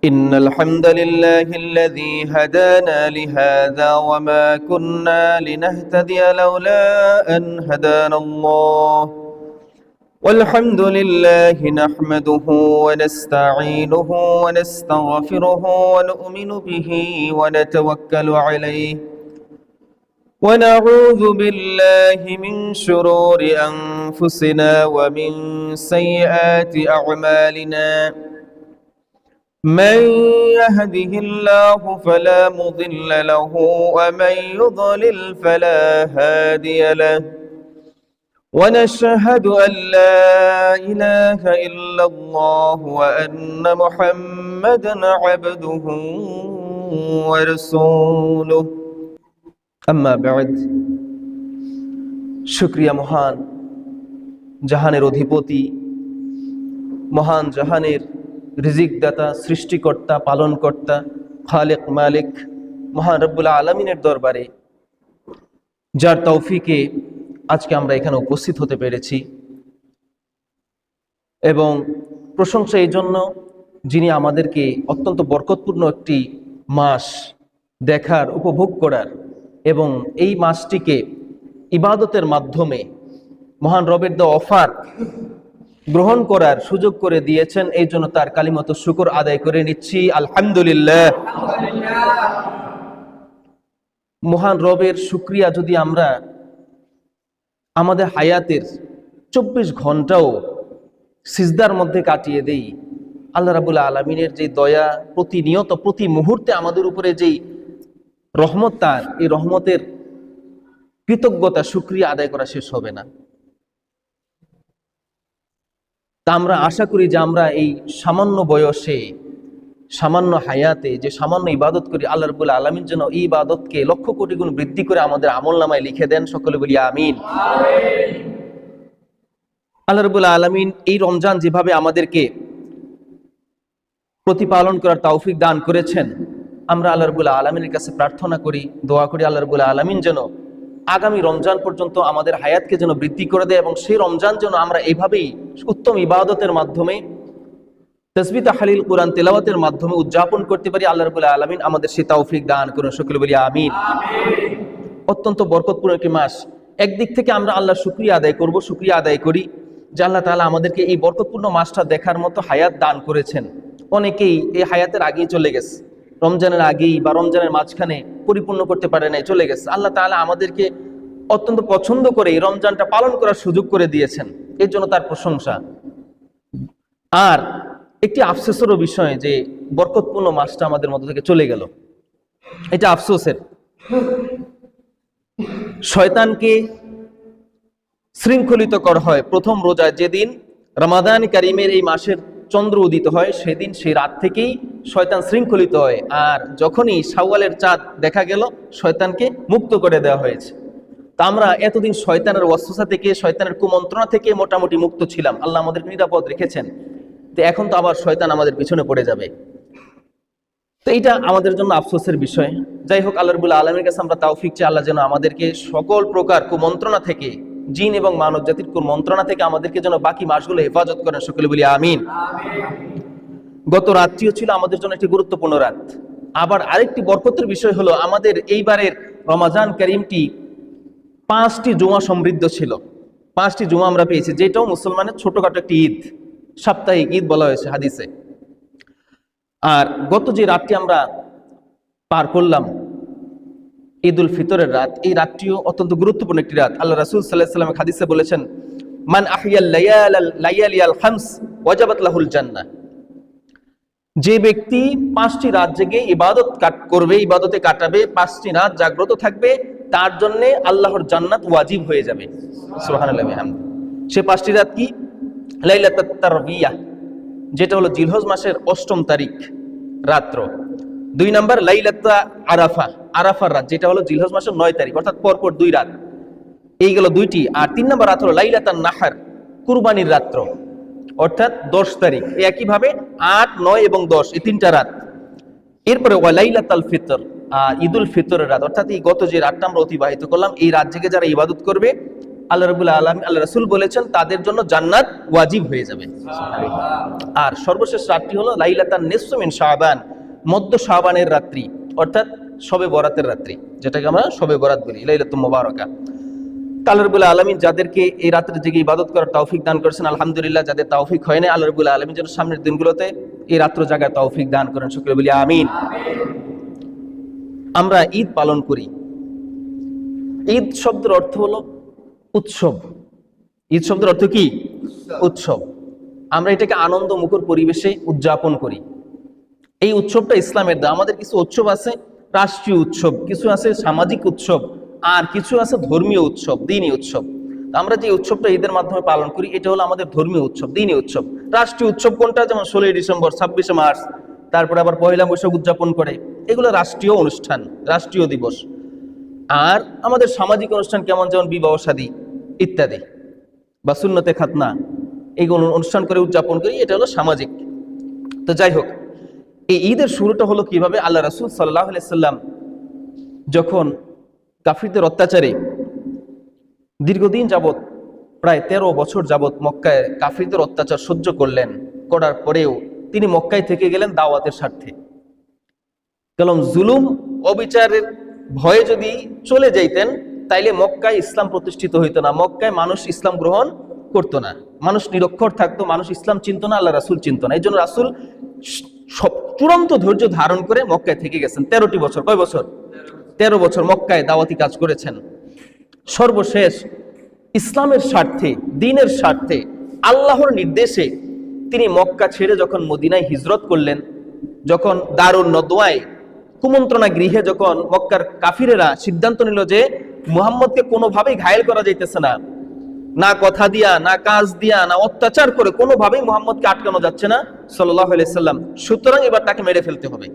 إن الحمد لله الذي هدانا لهذا وما كنا لنهتدي لولا أن هدانا الله والحمد لله نحمده ونستعينه ونستغفره ونؤمن به ونتوكل عليه ونعوذ بالله من شرور أنفسنا ومن سيئات أعمالنا من يهده الله فلا مضل له ومن يضلل فلا هادي له ونشهد أن لا إله إلا الله وأن محمدا عبده ورسوله أما بعد শুকরিয়া মহান জাহানের অধিপতি মহান জাহানের রিজিক দাতা সৃষ্টিকর্তা পালনকর্তা খালেক মালিক মহান রব্বুল আলামিনের দরবারে যার তৌফিকে আজকে আমরা এখানে উপস্থিত হতে পেরেছি এবং প্রশংসা এই জন্য যিনি আমাদেরকে অত্যন্ত বরকতপূর্ণ একটি মাস দেখার উপভোগ করার এবং এই মাসটিকে ইবাদতের মাধ্যমে মহান রবের দেওয়া অফার গ্রহণ করার সুযোগ করে দিয়েছেন। এই জন্য তার কালিমত শুকর আদায় করে নিচ্ছি আলহামদুলিল্লাহ। মহান রবের শুকরিয়া যদি আমরা আমাদের হায়াতের 24 ঘন্টাও সিজদার মধ্যে কাটিয়ে দেই, আল্লাহ রাব্বুল আলামিনের যে দয়া প্রতিনিয়ত প্রতি মুহূর্তে আমাদের উপরে যেই রহমত, তার এই রহমতের কৃতজ্ঞতা শুকরিয়া আদায় করা শেষ হবে না। তা আমরা আশা করি যে আমরা এই সামান্য বয়সে সামান্য হায়াতে যে সামান্য ইবাদত করি, আল্লাহ রাব্বুল আলামিন যেন এই ইবাদতকে লক্ষ কোটি গুণ বৃদ্ধি করে আমাদের আমলনামায় লিখে দেন। সকলে বলি আমিন। আল্লাহ রাব্বুল আলামিন এই রমজান যেভাবে আমাদেরকে প্রতিপালন করার তৌফিক দান করেছেন, আমরা আল্লাহ রাব্বুল আলামিনের কাছে প্রার্থনা করি, দোয়া করি আল্লাহ রাব্বুল আলামিন যেন আগামী রমজান পর্যন্ত আমাদের হায়াতকে যেন বৃদ্ধি করে দেয় এবং সেই রমজান যেন আমরা এইভাবেই উত্তম ইবাদতের মাধ্যমে তাসবিহ তাহলিল কোরআন তেলাওয়াতের মাধ্যমে উদযাপন করতে পারি। আল্লাহ রাব্বুল আলামিন আমাদের সেই তৌফিক দান করুন। সকলে বলি আমিন। অত্যন্ত বরকতপূর্ণ একটি মাস। একদিক থেকে আমরা আল্লাহর শুকরিয়া আদায় করব, শুকরিয়া আদায় করি যে আল্লাহ তাআলা আমাদেরকে এই বরকতপূর্ণ মাসটা দেখার মতো হায়াত দান করেছেন। অনেকেই এই হায়াতের আগেই চলে গেছে, রমজানের আগেই বা রমজানের মাঝখানে পরিপূর্ণ করতে পারে নাই, চলে গেছে। আল্লাহ তাআলা আমাদেরকে অত্যন্ত পছন্দ করে এই রমজানটা পালন করার সুযোগ করে দিয়েছেন, এর জন্য তার প্রশংসা। আর একটি আফসোসেরও বিষয় যে বরকতপূর্ণ মাসটা আমাদের মধ্য থেকে চলে গেল, এটা আফসোসের। শয়তানকে শৃঙ্খলিত করা হয় প্রথম রোজা যেদিন রমাদান কারিমের এই মাসের চন্দ্র উদিত হয়, সেদিন সেই রাত থেকেই শয়তান শৃঙ্খলিত হয়। আর যখনই শাওয়ালের চাঁদ দেখা গেল, শয়তানকে মুক্ত করে দেওয়া হয়েছে। তা আমরা এতদিন শয়তানের ওয়াসওয়াসা থেকে, শয়তানের কুমন্ত্রণা থেকে মোটামুটি মুক্ত ছিলাম, আল্লাহ আমাদেরকে নিরাপদ রেখেছেন। তো এখন তো আবার শয়তান আমাদের পিছনে পড়ে যাবে, তো এটা আমাদের জন্য আফসোসের বিষয়। যাই হোক, আল্লাহ রাব্বুল আলামিনের কাছে আমরা তৌফিক চাই, আল্লাহ যেন আমাদেরকে সকল প্রকার কুমন্ত্রণা থেকে, জিন এবং মানব জাতির কুমন্ত্রণা থেকে আমাদেরকে যেন বাকি মাসগুলো হেফাজত করেন। সকলে বলি আমিন। গত রাত্রিও ছিল আমাদের জন্য একটি গুরুত্বপূর্ণ রাত। আবার আরেকটি বরকতের বিষয় হলো, আমাদের এইবারের রমাজান কারিমটি 5টি জুমা সমৃদ্ধ ছিল। 5টি জুমা আমরা পেয়েছি, যেটাও মুসলমানের ছোটখাটো একটি ঈদ, সাপ্তাহিক ঈদ বলা হয়েছে হাদিসে। আর গত যে রাতটি আমরা পার করলাম, ঈদ উল ফিতরের রাত, এই রাতটিও অত্যন্ত গুরুত্বপূর্ণ একটি রাত। আল্লাহ রাসূল সাল্লাল্লাহু আলাইহি ওয়াসাল্লাম হাদিসে বলেছেন, মান আহিয়াল লায়ালিয়াল খামস ওয়াজাবাত লাহুল জান্নাহ। যে ব্যক্তি 5টি রাত জেগে ইবাদত করবে, ইবাদতে কাটাবে, 5টি রাত জাগ্রত থাকবে, তার জন্য আল্লাহর জান্নাত ওয়াজিব হয়ে যাবে। সুবহানাল্লাহ ওয়া বিহামদিহি। সে 5টি রাত কি? লাইলাতুত তারবিয়াহ, যেটা হলো জিলহজ মাসের 8ম তারিখ রাত্র। 2 নম্বর লাইলাতুল আরাফা, আরাফার রাত, যেটা হলো জিলহজ মাসের 9 তারিখ, অর্থাৎ পরপর 2 রাত। এই গেল 2টি। আর 3 নম্বর রাত হলো লাইলাতুন নাহর, কুরবানির রাত্র, অর্থাৎ 10 তারিখ। একইভাবে 8, 9 এবং 10, এই 3টা রাত। এরপরে ওয়ালাইলাতুল ফিতর, ঈদুল ফিতরের রাত, অর্থাৎ এই গত যে রাতটা আমরা অতিবাহিত করলাম, এই রাত জেগে যারা ইবাদত করবে আল্লাহ রাব্বুল আলামিন, আল্লাহ রাসূল বলেছেন তাদের জন্য জান্নাত ওয়াজিব হয়ে যাবে। আর সর্বশেষ রাতটি হলো লাইলাতান নিসফু মিন শাবান, মধ্য শাবানের রাত্রি, অর্থাৎ শবে বরাতের রাত্রি, যেটাকে আমরা শবে বরাত বলি, লাইলাতুল মুবারাকা। আল্লাহ রাব্বুল আলামিন যাদেরকে এই রাত্রে জেগে ইবাদত করার তৌফিক দান করেছেন আলহামদুলিল্লাহ, যাদের তৌফিক হয় না আল্লাহ রাব্বুল আলামিন যেন সামনের দিনগুলোতে এই রাত্র জাগার তৌফিক দান করেন, সকলে বলি আমিন। আমরা ঈদ পালন করি। ঈদ শব্দের অর্থ হলো উৎসব। ঈদ শব্দের অর্থ কি? উৎসব। আমরা এটাকে আনন্দ মুখর পরিবেশে উদযাপন করি। এই উৎসবটা ইসলামের দেওয়া। আমাদের কিছু উৎসব আছে রাষ্ট্রীয় উৎসব, কিছু আছে সামাজিক উৎসব, আর কিছু আছে ধর্মীয় উৎসব, দ্বীনি উৎসব। আমরা যে উৎসবটা ঈদের মাধ্যমে পালন করি এটা হলো আমাদের ধর্মীয় উৎসব, দ্বীনি উৎসব। রাষ্ট্রীয় উৎসব কোনটা? যেমন 16ই ডিসেম্বর, 26শে মার্চ, তারপরে আবার পয়লা বৈশাখ উদযাপন করে, এগুলো রাষ্ট্রীয় অনুষ্ঠান, রাষ্ট্রীয় দিবস। আর আমাদের সামাজিক অনুষ্ঠান কেমন, যেমন বিবাহ শাদী ইত্যাদি, বা সুন্নতে খাতনা, এইগুলো অনুষ্ঠান করে উদযাপন করি, এটা হলো সামাজিক। তো যাই হোক, এই ঈদের শুরুটা হলো কিভাবে? আল্লাহ রাসূল সাল্লাল্লাহু আলাইহি সাল্লাম যখন কাফিরদের অত্যাচারে দীর্ঘদিন যাবৎ, প্রায় 13 বছর যাবৎ মক্কায় কাফিরদের অত্যাচার সহ্য করলেন, করার পরেও তিনি মক্কায় থেকে গেলেন দাওয়াতের স্বার্থে। কারণ জুলুম অবিচারের ভয়ে যদি চলে যাইতেন তাইলে মক্কায় ইসলাম প্রতিষ্ঠিত হইতো না, মক্কায় মানুষ ইসলাম গ্রহণ করতো না, মানুষ নিরক্ষর থাকতো, মানুষ ইসলাম চিনত না, আল্লাহ রাসূল চিনত না। এই জন্য রাসূল সব চূড়ান্ত ধৈর্য ধারণ করে মক্কায় থেকে গেছেন 13টি বছর। কয় বছর? 13 বছর মক্কায় দাওয়াতি কাজ করেছেন। সর্বশেষ ইসলামের স্বার্থে, দ্বীনের স্বার্থে, আল্লাহর নির্দেশে তিনি মক্কা ছেড়ে যখন মদিনায় হিজরত করলেন, যখন দারুন নদওয়ায় কুমন্ত্রণা গৃহে যখন মক্কার কাফিরেরা সিদ্ধান্ত নিল যে মুহাম্মদকে কোনোভাবেই ঘায়েল করা যাইতেছে না, না কথা দিয়া, না কাজ দিয়া, না অত্যাচার করে কোনোভাবেই মুহাম্মদকে আটকানো যাচ্ছে না সাল্লাল্লাহু আলাইহি সাল্লাম, সুতরাং এবার তাকে মেরে ফেলতে হবে।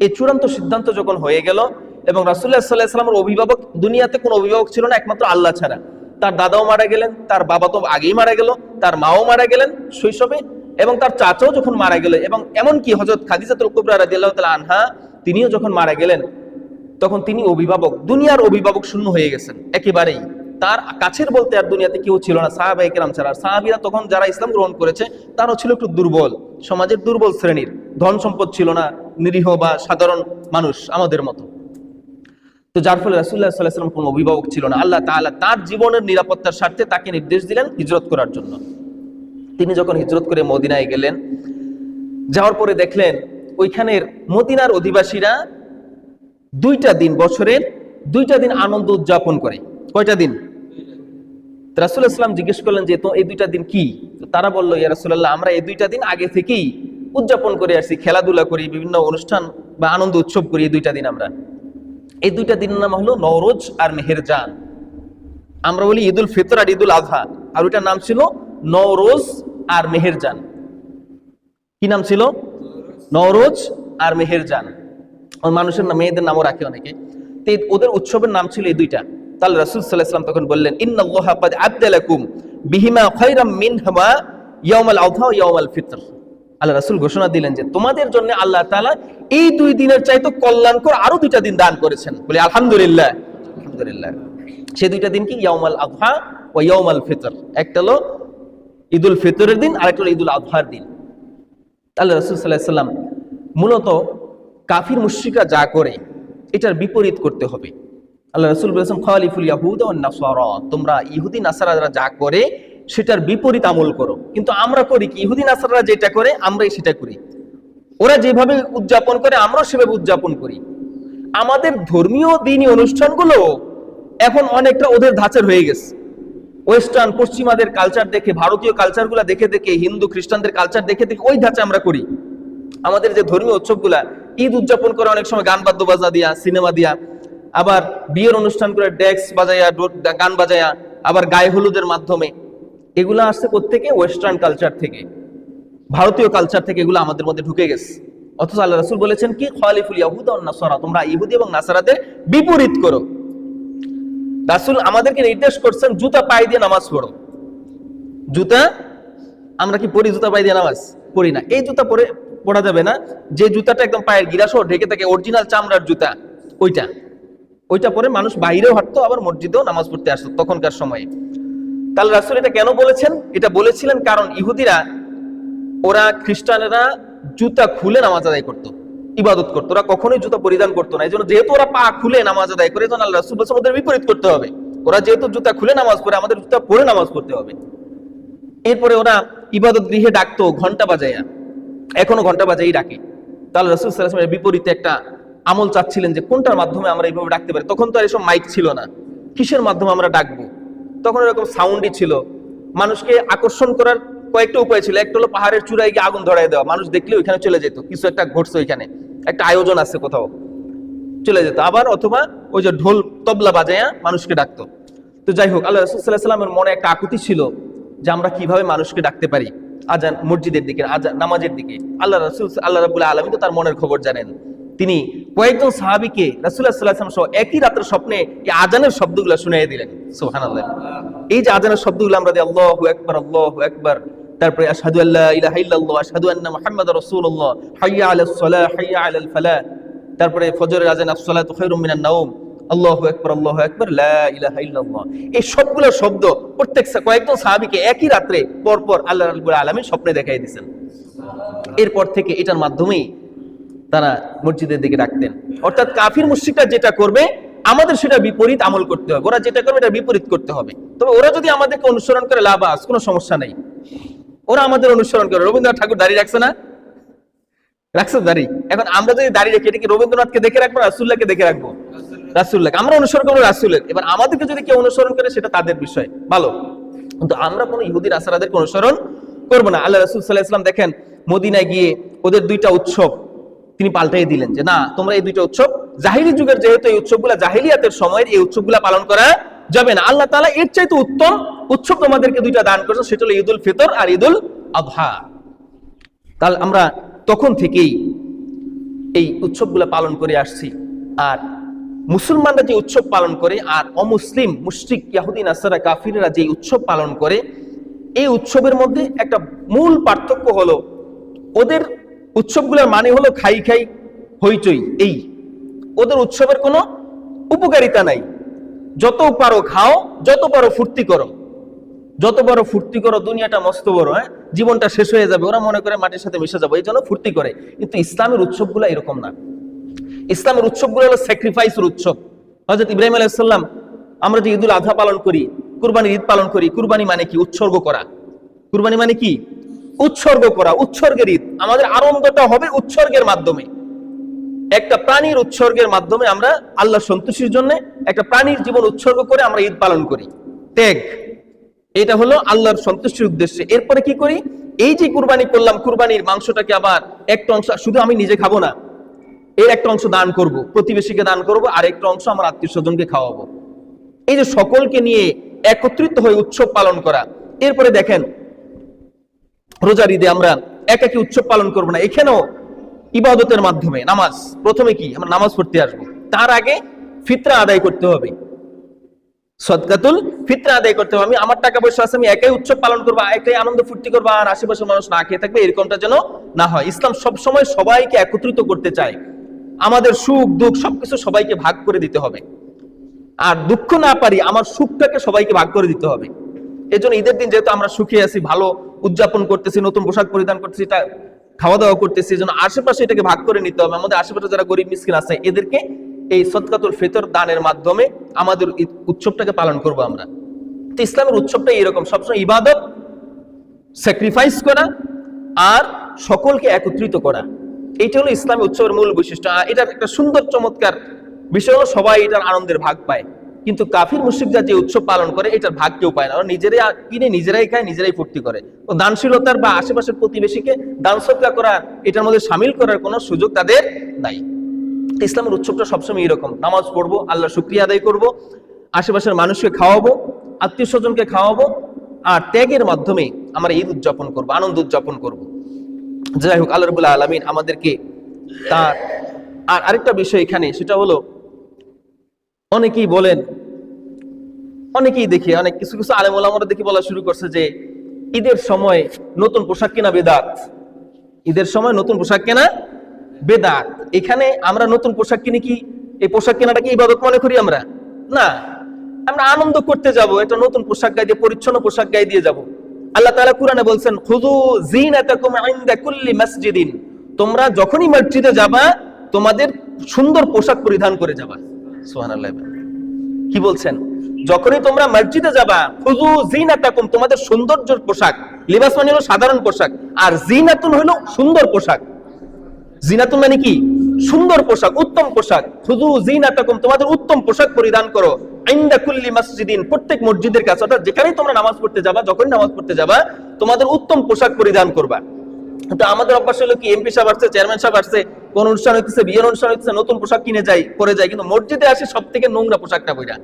এই চূড়ান্ত সিদ্ধান্ত যখন হয়ে গেল, এবং রাসূলুল্লাহ সাল্লাল্লাহু আলাইহি সাল্লামের অভিভাবক, দুনিয়াতে কোনো অভিভাবক ছিল না একমাত্র আল্লাহ ছাড়া। তার দাদাও মারা গেলেন, তার বাবা তো আগেই মারা গেল, তার মাও মারা গেলেন শৈশবে, এবং তার চাচাও যখন মারা গেল, এবং এমনকি হযরত খাদিজাতুল কুবরা রাদিয়াল্লাহু তাআলা আনহা তিনিও যখন মারা গেলেন, তখন তিনি অভিভাবক, দুনিয়ার অভিভাবক শূন্য হয়ে গেছেন একেবারেই। তার কাছের বলতে আর দুনিয়াতে কেউ ছিল না সাহাবায়ে কেরাম ছাড়া। সাহাবীরা তখন যারা ইসলাম গ্রহণ করেছে তারাও ছিল একটু দুর্বল, সমাজের দুর্বল শ্রেণীর, ধন সম্পদ ছিল না, নিরীহ বা সাধারণ মানুষ আমাদের মতো। তো যার ফলে রাসূলুল্লাহ সাল্লাল্লাহু আলাইহি ওয়াসাল্লাম কোনো অভিভাবক ছিল না। আল্লাহ তাআলা তার জীবনের নিরাপত্তার স্বার্থে তাকে নির্দেশ দিলেন হিজরত করার জন্য। তিনি যখন হিজরত করে মদিনায় গেলেন, যাওয়ার পরে দেখলেন ওইখানের মদিনার অধিবাসীরা 2টা দিন, বছরের 2টা দিন আনন্দ উদযাপন করে। কয়টা দিন? রাসূলুল্লাহ সাল্লাল্লাহু আলাইহি ওয়াসাল্লাম জিজ্ঞেস করলেন যে তো এই 2টা দিন কি? তো তারা বলল, ইয়া রাসূলুল্লাহ, আমরা এই 2টা দিন আগে থেকেই উদযাপন করে আসছি, খেলাধুলা করি, বিভিন্ন অনুষ্ঠান বা আনন্দ উৎসব করি। এই 2টা দিন আমরা, এই 2টা দিনের নাম হলো নওরোজ আর মেহেরজান। আমরা বলি ঈদুল ফিতর আর ঈদুল আযহা, আর ওইটার নাম ছিল নওরোজ আর মেহেরজান। কি নাম ছিল? নওরোজ আর মেহেরজান। মানুষের নাম, মেয়েদের নামও রাখে অনেকে। তো ওদের উৎসবের নাম ছিল এই 2টা। তাহলে রাসূল সাল্লাল্লাহু আলাইহি ওয়াসাল্লাম তখন বললেন, ইন্নাল্লাহা ক্বাদ আবদালাকুম বিহিমা খায়রাম মিনহুমা ইয়াউমাল আযহা ওয়া ইয়াউমাল ফিতর। আল্লাহ রাসূল ঘোষণা দিলেন যে তোমাদের জন্য আল্লাহ তাআলা এই 2 দিনের চাইতে কল্যাণকর আরো 2টা দিন দান করেছেন। বলি আলহামদুলিল্লাহ, আলহামদুলিল্লাহ। সেই 2টা দিন কি? ইয়াউমাল আযহা ওয়া ইয়াউমাল ফিতর। একটা হলো ঈদুল ফিতরের দিন, আরেকটা হলো ঈদুল আযহার দিন। আল্লাহ রাসূল সাল্লাল্লাহু আলাইহি ওয়াসাল্লাম মূলত কাফির মুশরিকরা যা করে এটার বিপরীত করতে হবে। আল্লাহ রাসূল বলেছেন, খালিফুল ইয়াহুদা ওয়ান নাসারা, তোমরা ইহুদি নাসারারা যা করে সেটার বিপরীত আমল করো। কিন্তু আমরা করি কি? ইহুদি নাসারারা যেটা করে আমরাই সেটা করি। ওরা যেভাবে উদযাপন করে আমরাও সেভাবে উদযাপন করি। আমাদের ধর্মীয় দ্বীনি অনুষ্ঠানগুলো এখন অনেকটা ওদের ধাঁচের হয়ে গেছে। ওয়েস্টার্ন, পশ্চিমাদের কালচার দেখে, ভারতীয় কালচারগুলো দেখে দেখে, হিন্দু খ্রিস্টানদের কালচার দেখে দেখে ওই ধাঁচে আমরা করি। আমাদের যে ধর্মীয় উৎসবগুলা, ঈদ উদযাপন করে অনেক সময় গান বাদ্য বাজনা দিয়া, সিনেমা দিয়া, আবার বিয়ের অনুষ্ঠান করে ডেক্স বাজায়া, গান বাজায়া, আবার গায়ে হলুদের মাধ্যমে। এগুলো আসছে কোত্থেকে? ওয়েস্টার্ন কালচার থেকে, ভারতীয় কালচার থেকে এগুলো আমাদের মধ্যে ঢুকে গেছে। অথচ আল্লাহ রাসূল বলেছেন কি? খালিফুল ইয়াহুদা ওয়ান নাসারা, তোমরা ইহুদি এবং নাসারাদের বিপরীত করো। রাসূল আমাদেরকে নির্দেশ করছেন জুতা পায়ে দিয়ে নামাজ পড়ো। জুতা আমরা কি পরি? জুতা পায়ে দিয়ে নামাজ পড়ি না। এই জুতা পরা যাবে না যে জুতাটা একদম পায়ের গিরাসহ ঢেকে থাকে, অরিজিনাল চামড়ার জুতা, ওইটা পরে মানুষ বাইরেও হাঁটতো, আবার মসজিদেও নামাজ পড়তে আসতো তখনকার সময়ে। তাহলে রাসূল এটা কেন বলেছেন? এটা বলেছিলেন কারণ ইহুদিরা, ওরা খ্রিস্টানেরা জুতা খুলে নামাজ আদায় করতো, ইবাদত করতো, ওরা কখনোই জুতা পরিধান করতো না। এই জন্য যেহেতু ওরা পা খুলে নামাজ আদায় করে, যেন আল্লাহ রাসূল বলেছেন ওদের বিপরীত করতে হবে। ওরা যেহেতু জুতা খুলে নামাজ পড়ে, আমাদের জুতা পরে নামাজ পড়তে হবে। এরপরে ওরা ইবাদত গৃহে ডাকতো ঘন্টা বাজাইয়া, এখনো ঘন্টা বাজাই ডাকে। তাহলে রাসূল সাল্লাল্লাহু আলাইহি ওয়াসাল্লাম বিপরীতে একটা আমল চাচ্ছিলেন যে কোনটার মাধ্যমে আমরা এইভাবে ডাকতে পারি। তখন তো আর এসব মাইক ছিল না, কিসের মাধ্যমে আমরা ডাকবো? তখন এরকম সাউন্ডই ছিল। মানুষকে আকর্ষণ করার কয়েকটা উপায় ছিল। একটা হলো পাহাড়ের চূড়ায় গিয়ে আগুন ধরায় দেওয়া, মানুষ দেখলে ওইখানে চলে যেত, কিছু একটা ঘটছে, ওইখানে একটা আয়োজন আছে, কোথাও চলে যেত। আবার অথবা ওই যে ঢোল তবলা বাজায়া মানুষকে ডাকতো। তো যাই হোক, আল্লাহ রাসূল সাল্লাল্লাহু আলাইহি ওয়াসাল্লামের মনে একটা আকুতি ছিল যে আমরা কিভাবে মানুষকে ডাকতে পারি আজান, মসজিদের দিকে, আজান নামাজের দিকে। আল্লাহ রাব্বুল আলামিন তো তার মনের খবর জানেন। তিনি কয়েকজন সাহাবীকে রাসূলুল্লাহ সাল্লাল্লাহু আলাইহি ওয়াসাল্লাম সহ একই রাতের স্বপ্নে এই আজানের শব্দগুলো শুনিয়ে দিলেন। সুবহানাল্লাহ। এই যে আজানের শব্দগুলো আমরা দিই, আল্লাহু আকবার, তারপরে আশহাদু আল্লা ইলাহা ইল্লাল্লাহ, আশহাদু আন্না মুহাম্মাদুর রাসূলুল্লাহ, হাইয়া আলাস সালাহ, হাইয়া আলাল ফালাহ, তারপরে ফজরের আজান আসসালাতু খায়রুম মিনান নাওম, আল্লাহু আকবার, লা ইলাহা ইল্লাল্লাহ। এই সবগুলো শব্দ প্রত্যেক কয়েকজন সাহাবীকে একই রাত্রে পরপর আল্লাহ রাব্বুল আলামিন স্বপ্নে দেখাই দিয়েছেন। এরপর থেকে এটার মাধ্যমেই তারা মসজিদের দিকে ডাকতেন। অর্থাৎ কাফির মুশরিকরা যেটা করবে আমাদের সেটা বিপরীত আমল করতে হবে, ওরা যেটা করবে এটা বিপরীত করতে হবে। তবে ওরা যদি আমাদেরকে অনুসরণ করে লাবাস, কোনো সমস্যা নেই। ওরা আমাদের অনুসরণ করে। রবীন্দ্রনাথ ঠাকুর দাড়ি রাখছে না? রাখছে দাড়ি। এখন আমরা যদি দাড়ি রেখে, এটা কি রবীন্দ্রনাথকে দেখে রাখবো, রাসূলুল্লাহকে দেখে রাখবো? রাসূলুল্লাহকে আমরা অনুসরণ করবো, রাসূলের। এবার আমাদেরকে যদি কেউ অনুসরণ করে সেটা তাদের বিষয়, ভালো, কিন্তু আমরা কোনো ইহুদির আসারাদেরকে অনুসরণ করবো না। আল্লাহ রাসূল সাল্লাল্লাহু আলাইহি ওয়াসাল্লাম দেখেন মদিনায় গিয়ে ওদের দুইটা উৎসব তিনি পাল্টাই দিলেন যে না, তোমরা এই দুইটা উৎসব, জাহিলি যুগের যেহেতু এই উৎসবগুলা জাহিলিয়াতের সময়ের, এই উৎসবগুলা পালন করা যাবে না। আল্লাহ তাআলা এর চাইতে উত্তম উৎসব তোমাদেরকে দুইটা দান করেছেন, সেটা হলো ঈদুল ফিতর আর ঈদুল আযহা। তাহলে আমরা তখন থেকেই এই উৎসবগুলা পালন করে আসছি। আর মুসলমানরা যে উৎসব পালন করে আর অমুসলিম মুশরিক ইহুদি নাসারা কাফিররা যে উৎসব পালন করে, এই উৎসবের মধ্যে একটা মূল পার্থক্য হলো ওদের উৎসবগুলোর মানে হলো খাই খাই হইচই। এই ওদের উৎসবের কোনো উপকারিতা নাই। যত পারো খাও, যত পারো ফুর্তি করো, যত বড় ফুর্তি করো, দুনিয়াটা মস্ত বড়, জীবনটা শেষ হয়ে যাবে, ওরা মনে করে মাটির সাথে মিশে যাবো, এই জন্য ফুর্তি করে। কিন্তু ইসলামের উৎসবগুলো এরকম না। ইসলামের উৎসবগুলো হলো স্যাক্রিফাইসের উৎসব। হযরত ইব্রাহিম আলাইহিস সালাম, আমরা যে ঈদুল আযহা পালন করি, কুরবানির ঈদ পালন করি, কুরবানি মানে কি? উৎসর্গ করা। কুরবানি মানে কি? উৎসর্গ করা, উৎসর্গের ঈদ। আমাদের আনন্দটা হবে উৎসর্গের মাধ্যমে, একটা প্রাণীর উৎসর্গের মাধ্যমে। আমরা আল্লাহর সন্তুষ্টির জন্য একটা প্রাণীর জীবন উৎসর্গ করে আমরা ঈদ পালন করি, ত্যাগ। এটা হলো আল্লাহর সন্তুষ্টির উদ্দেশ্যে। এরপরে কি করি? এই যে কুরবানি করলাম, কুরবানির মাংসটাকে আবার একটা অংশ শুধু আমি নিজে খাবো না, এর একটা অংশ দান করব, প্রতিবেশীকে দান করব, আর একটা অংশ আমার আত্মীয় স্বজনকে খাওয়াবো। এই যে সকলকে নিয়ে একত্রিত হয়ে উৎসব পালন করা। এরপরে দেখেন রোজার ঈদে আমরা একাকী উৎসব পালন করব না, এখানেও ইবাদতের মাধ্যমে। নামাজ, প্রথমে কি আমরা নামাজ পড়তে আসবো, তার আগে ফিতরা আদায় করতে হবে, সদকাতুল ফিতরা আদায় করতে হবে। আমি আমার টাকা পয়সা আছে, আমি একাই উৎসব পালন করবো, একাই আনন্দ ফুর্তি করবো, আর আশেপাশের মানুষ না খেয়ে থাকবে, এরকমটা যেন না হয়। ইসলাম সবসময় সবাইকে একত্রিত করতে চায়। আমাদের সুখ দুঃখ সবকিছু সবাইকে ভাগ করে দিতে হবে, আর দুঃখ না পারি আমার সুখটাকে সবাইকে ভাগ করে দিতে হবে। এই জন্য ঈদের দিন যেহেতু আমরা সুখে আছি, ভালো উদযাপন করতেছি, নতুন পোশাক পরিধান করতেছি, এটা খাওয়া দাওয়া করতেছি, এই জন্য আশেপাশে এটাকে ভাগ করে নিতে হবে। আমাদের আশেপাশে যারা গরিব মিসকিন আছে এদেরকে এই সদকাতুল ফিতর দানের মাধ্যমে আমাদের উৎসবটাকে পালন করব আমরা। তো ইসলামের উৎসবটা এরকম, সবসময় ইবাদত, স্যাক্রিফাইস করা আর সকলকে একত্রিত করা। এইটা হলো ইসলামের উৎসবের মূল বৈশিষ্ট্য। এটার একটা সুন্দর চমৎকার বিষয় হলো সবাই এটার আনন্দের ভাগ পায়। কিন্তু কাফির মুশরিকরা যে উৎসব পালন করে এটার ভাগ কেউ পায় না। ওরা নিজেরাই কিনে, নিজেরাই খায়, নিজেরাই ফুর্তি করে। তো দানশীলতার বা আশেপাশের প্রতিবেশীকে দান সদকা করা, এটার মধ্যে সামিল করার কোনো সুযোগ তাদের নাই। ইসলামের উৎসবটা সবসময় এরকম, নামাজ পড়বো, আল্লাহর শুকরিয়া আদায় করব, আশেপাশের মানুষকে খাওয়াবো, আত্মীয় স্বজনকে খাওয়াবো, আর ত্যাগের মাধ্যমে আমরা ঈদ উদযাপন করবো, আনন্দ উদযাপন করবো। যাই হোক, আল্লাহ রাব্বুল আলামিন আমাদেরকে তার। আর আরেকটা বিষয় এখানে, সেটা হলো অনেকেই বলেন, অনেকেই দেখি, অনেক কিছু কিছু আলেম ওলামারা দেখি বলা শুরু করছে যে ঈদের সময় নতুন পোশাক কেনা বেদাত। ঈদের সময় নতুন পোশাক কেনা বেদাত। এখানে আমরা নতুন পোশাক কিনি কি এই পোশাক কেনাটাকে ইবাদত মনে করি আমরা? না, আমরা আনন্দ করতে যাব, একটা নতুন পোশাক গায়ে দিয়ে, পরিচ্ছন্ন পোশাক গায়ে দিয়ে যাব। আল্লাহ তাআলা কুরআনে বলছেন, খুযু যিনাতাকুম ইনদা কুল্লি মাসজিদিন, তোমরা যখনই মসজিদে যাবা তোমাদের সুন্দর পোশাক পরিধান করে যাবা। সুবহানাল্লাহ। কি বলছেন? যখনই তোমরা মসজিদে যাবা, খুযু যিনাতাকুম, তোমাদের সৌন্দর্যের পোশাক। লিবাস মানে হলো সাধারণ পোশাক, আর যিনাতুন হলো সুন্দর পোশাক। যিনাতুন মানে কি? সুন্দর পোশাক, উত্তম পোশাক। খুযু যিনাতাকুম, তোমাদের উত্তম পোশাক পরিধান করো। ইনদা কুল্লি মাসজিদিন, প্রত্যেক মসজিদের কাছে, অর্থাৎ যেখানেই তোমরা নামাজ পড়তে যাবা, যখনই নামাজ পড়তে যাবা তোমাদের উত্তম পোশাক পরিধান করবা। তো আমাদের অভ্যাস হলো কি, এমপি সাহেব আসছে, চেয়ারম্যান সাহেব আসছে, কোন অনুষ্ঠান হইতেছে, বিয়ের অনুষ্ঠান হইতেছে, নতুন পোশাক কিনে যাই, পরে যায়, কিন্তু মসজিদে আসে সব থেকে নোংরা পোশাকটা পইরা।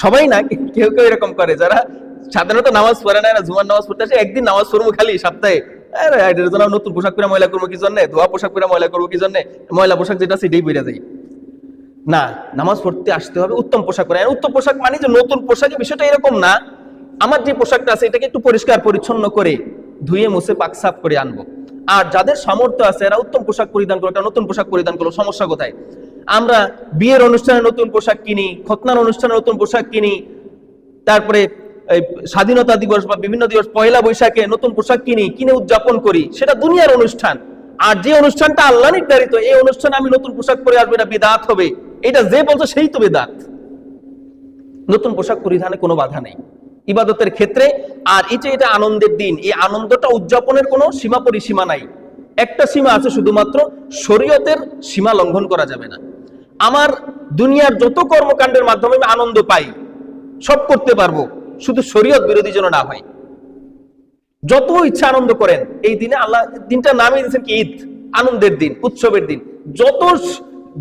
সবাই না, কেউ কেউ এরকম করে, যারা সাধারণত নামাজ পড়ে না, জুমার নামাজ পড়তে আসে, একদিন নামাজ পড়বো খালি সপ্তাহে, নতুন পোশাক পরে ময়লা করবো কি জন্য, ধোয়া পোশাক পরে ময়লা করবো কি জন্য, ময়লা পোশাক যেটা সেটাই পরে যাই। না, নামাজ পড়তে আসতে হবে উত্তম পোশাক পরে। উত্তম পোশাক মানে যে নতুন পোশাকের বিষয়টা এরকম না, আমার যে পোশাকটা আছে এটাকে একটু পরিষ্কার পরিচ্ছন্ন করে ধুয়ে মুছে পাক সাফ করে আনবো। আর যাদের সামর্থ্য আছে এরা উত্তম পোশাক পরিধান করো, একটা নতুন পোশাক পরিধান করলো, সমস্যা কোথায়? আমরা বিয়ের অনুষ্ঠানে নতুন পোশাক কিনি, খতনার অনুষ্ঠানে নতুন পোশাক কিনি, তারপরে স্বাধীনতা দিবস বা বিভিন্ন দিবস, পয়লা বৈশাখে নতুন পোশাক কিনে উদযাপন করি, সেটা দুনিয়ার অনুষ্ঠান। আর যে অনুষ্ঠানটা আল্লাহ নির্ধারিত, এই অনুষ্ঠানে আমি নতুন পোশাক পরে আসবো, এটা বিদআত হবে। এটা যে বলছে সেই তো বিদআত। নতুন পোশাক পরিধানে কোনো বাধা নেই ইবাদতের ক্ষেত্রে। আর এটা আনন্দের দিন, এই আনন্দটা উদযাপনের কোনো সীমা পরিসীমা নাই। একটা সীমা আছে, শুধুমাত্র শরীয়তের সীমা লঙ্ঘন করা যাবে না। আমার দুনিয়ার যত কর্মকাণ্ডের মাধ্যমে আমি আনন্দ পাই সব করতে পারবো, শুধু শরীয়ত বিরোধী যেন না হয়। যত ইচ্ছা আনন্দ করেন এই দিনে, আল্লাহ দিনটা নামই দিয়েছেন কি ঈদ, আনন্দের দিন, উৎসবের দিন।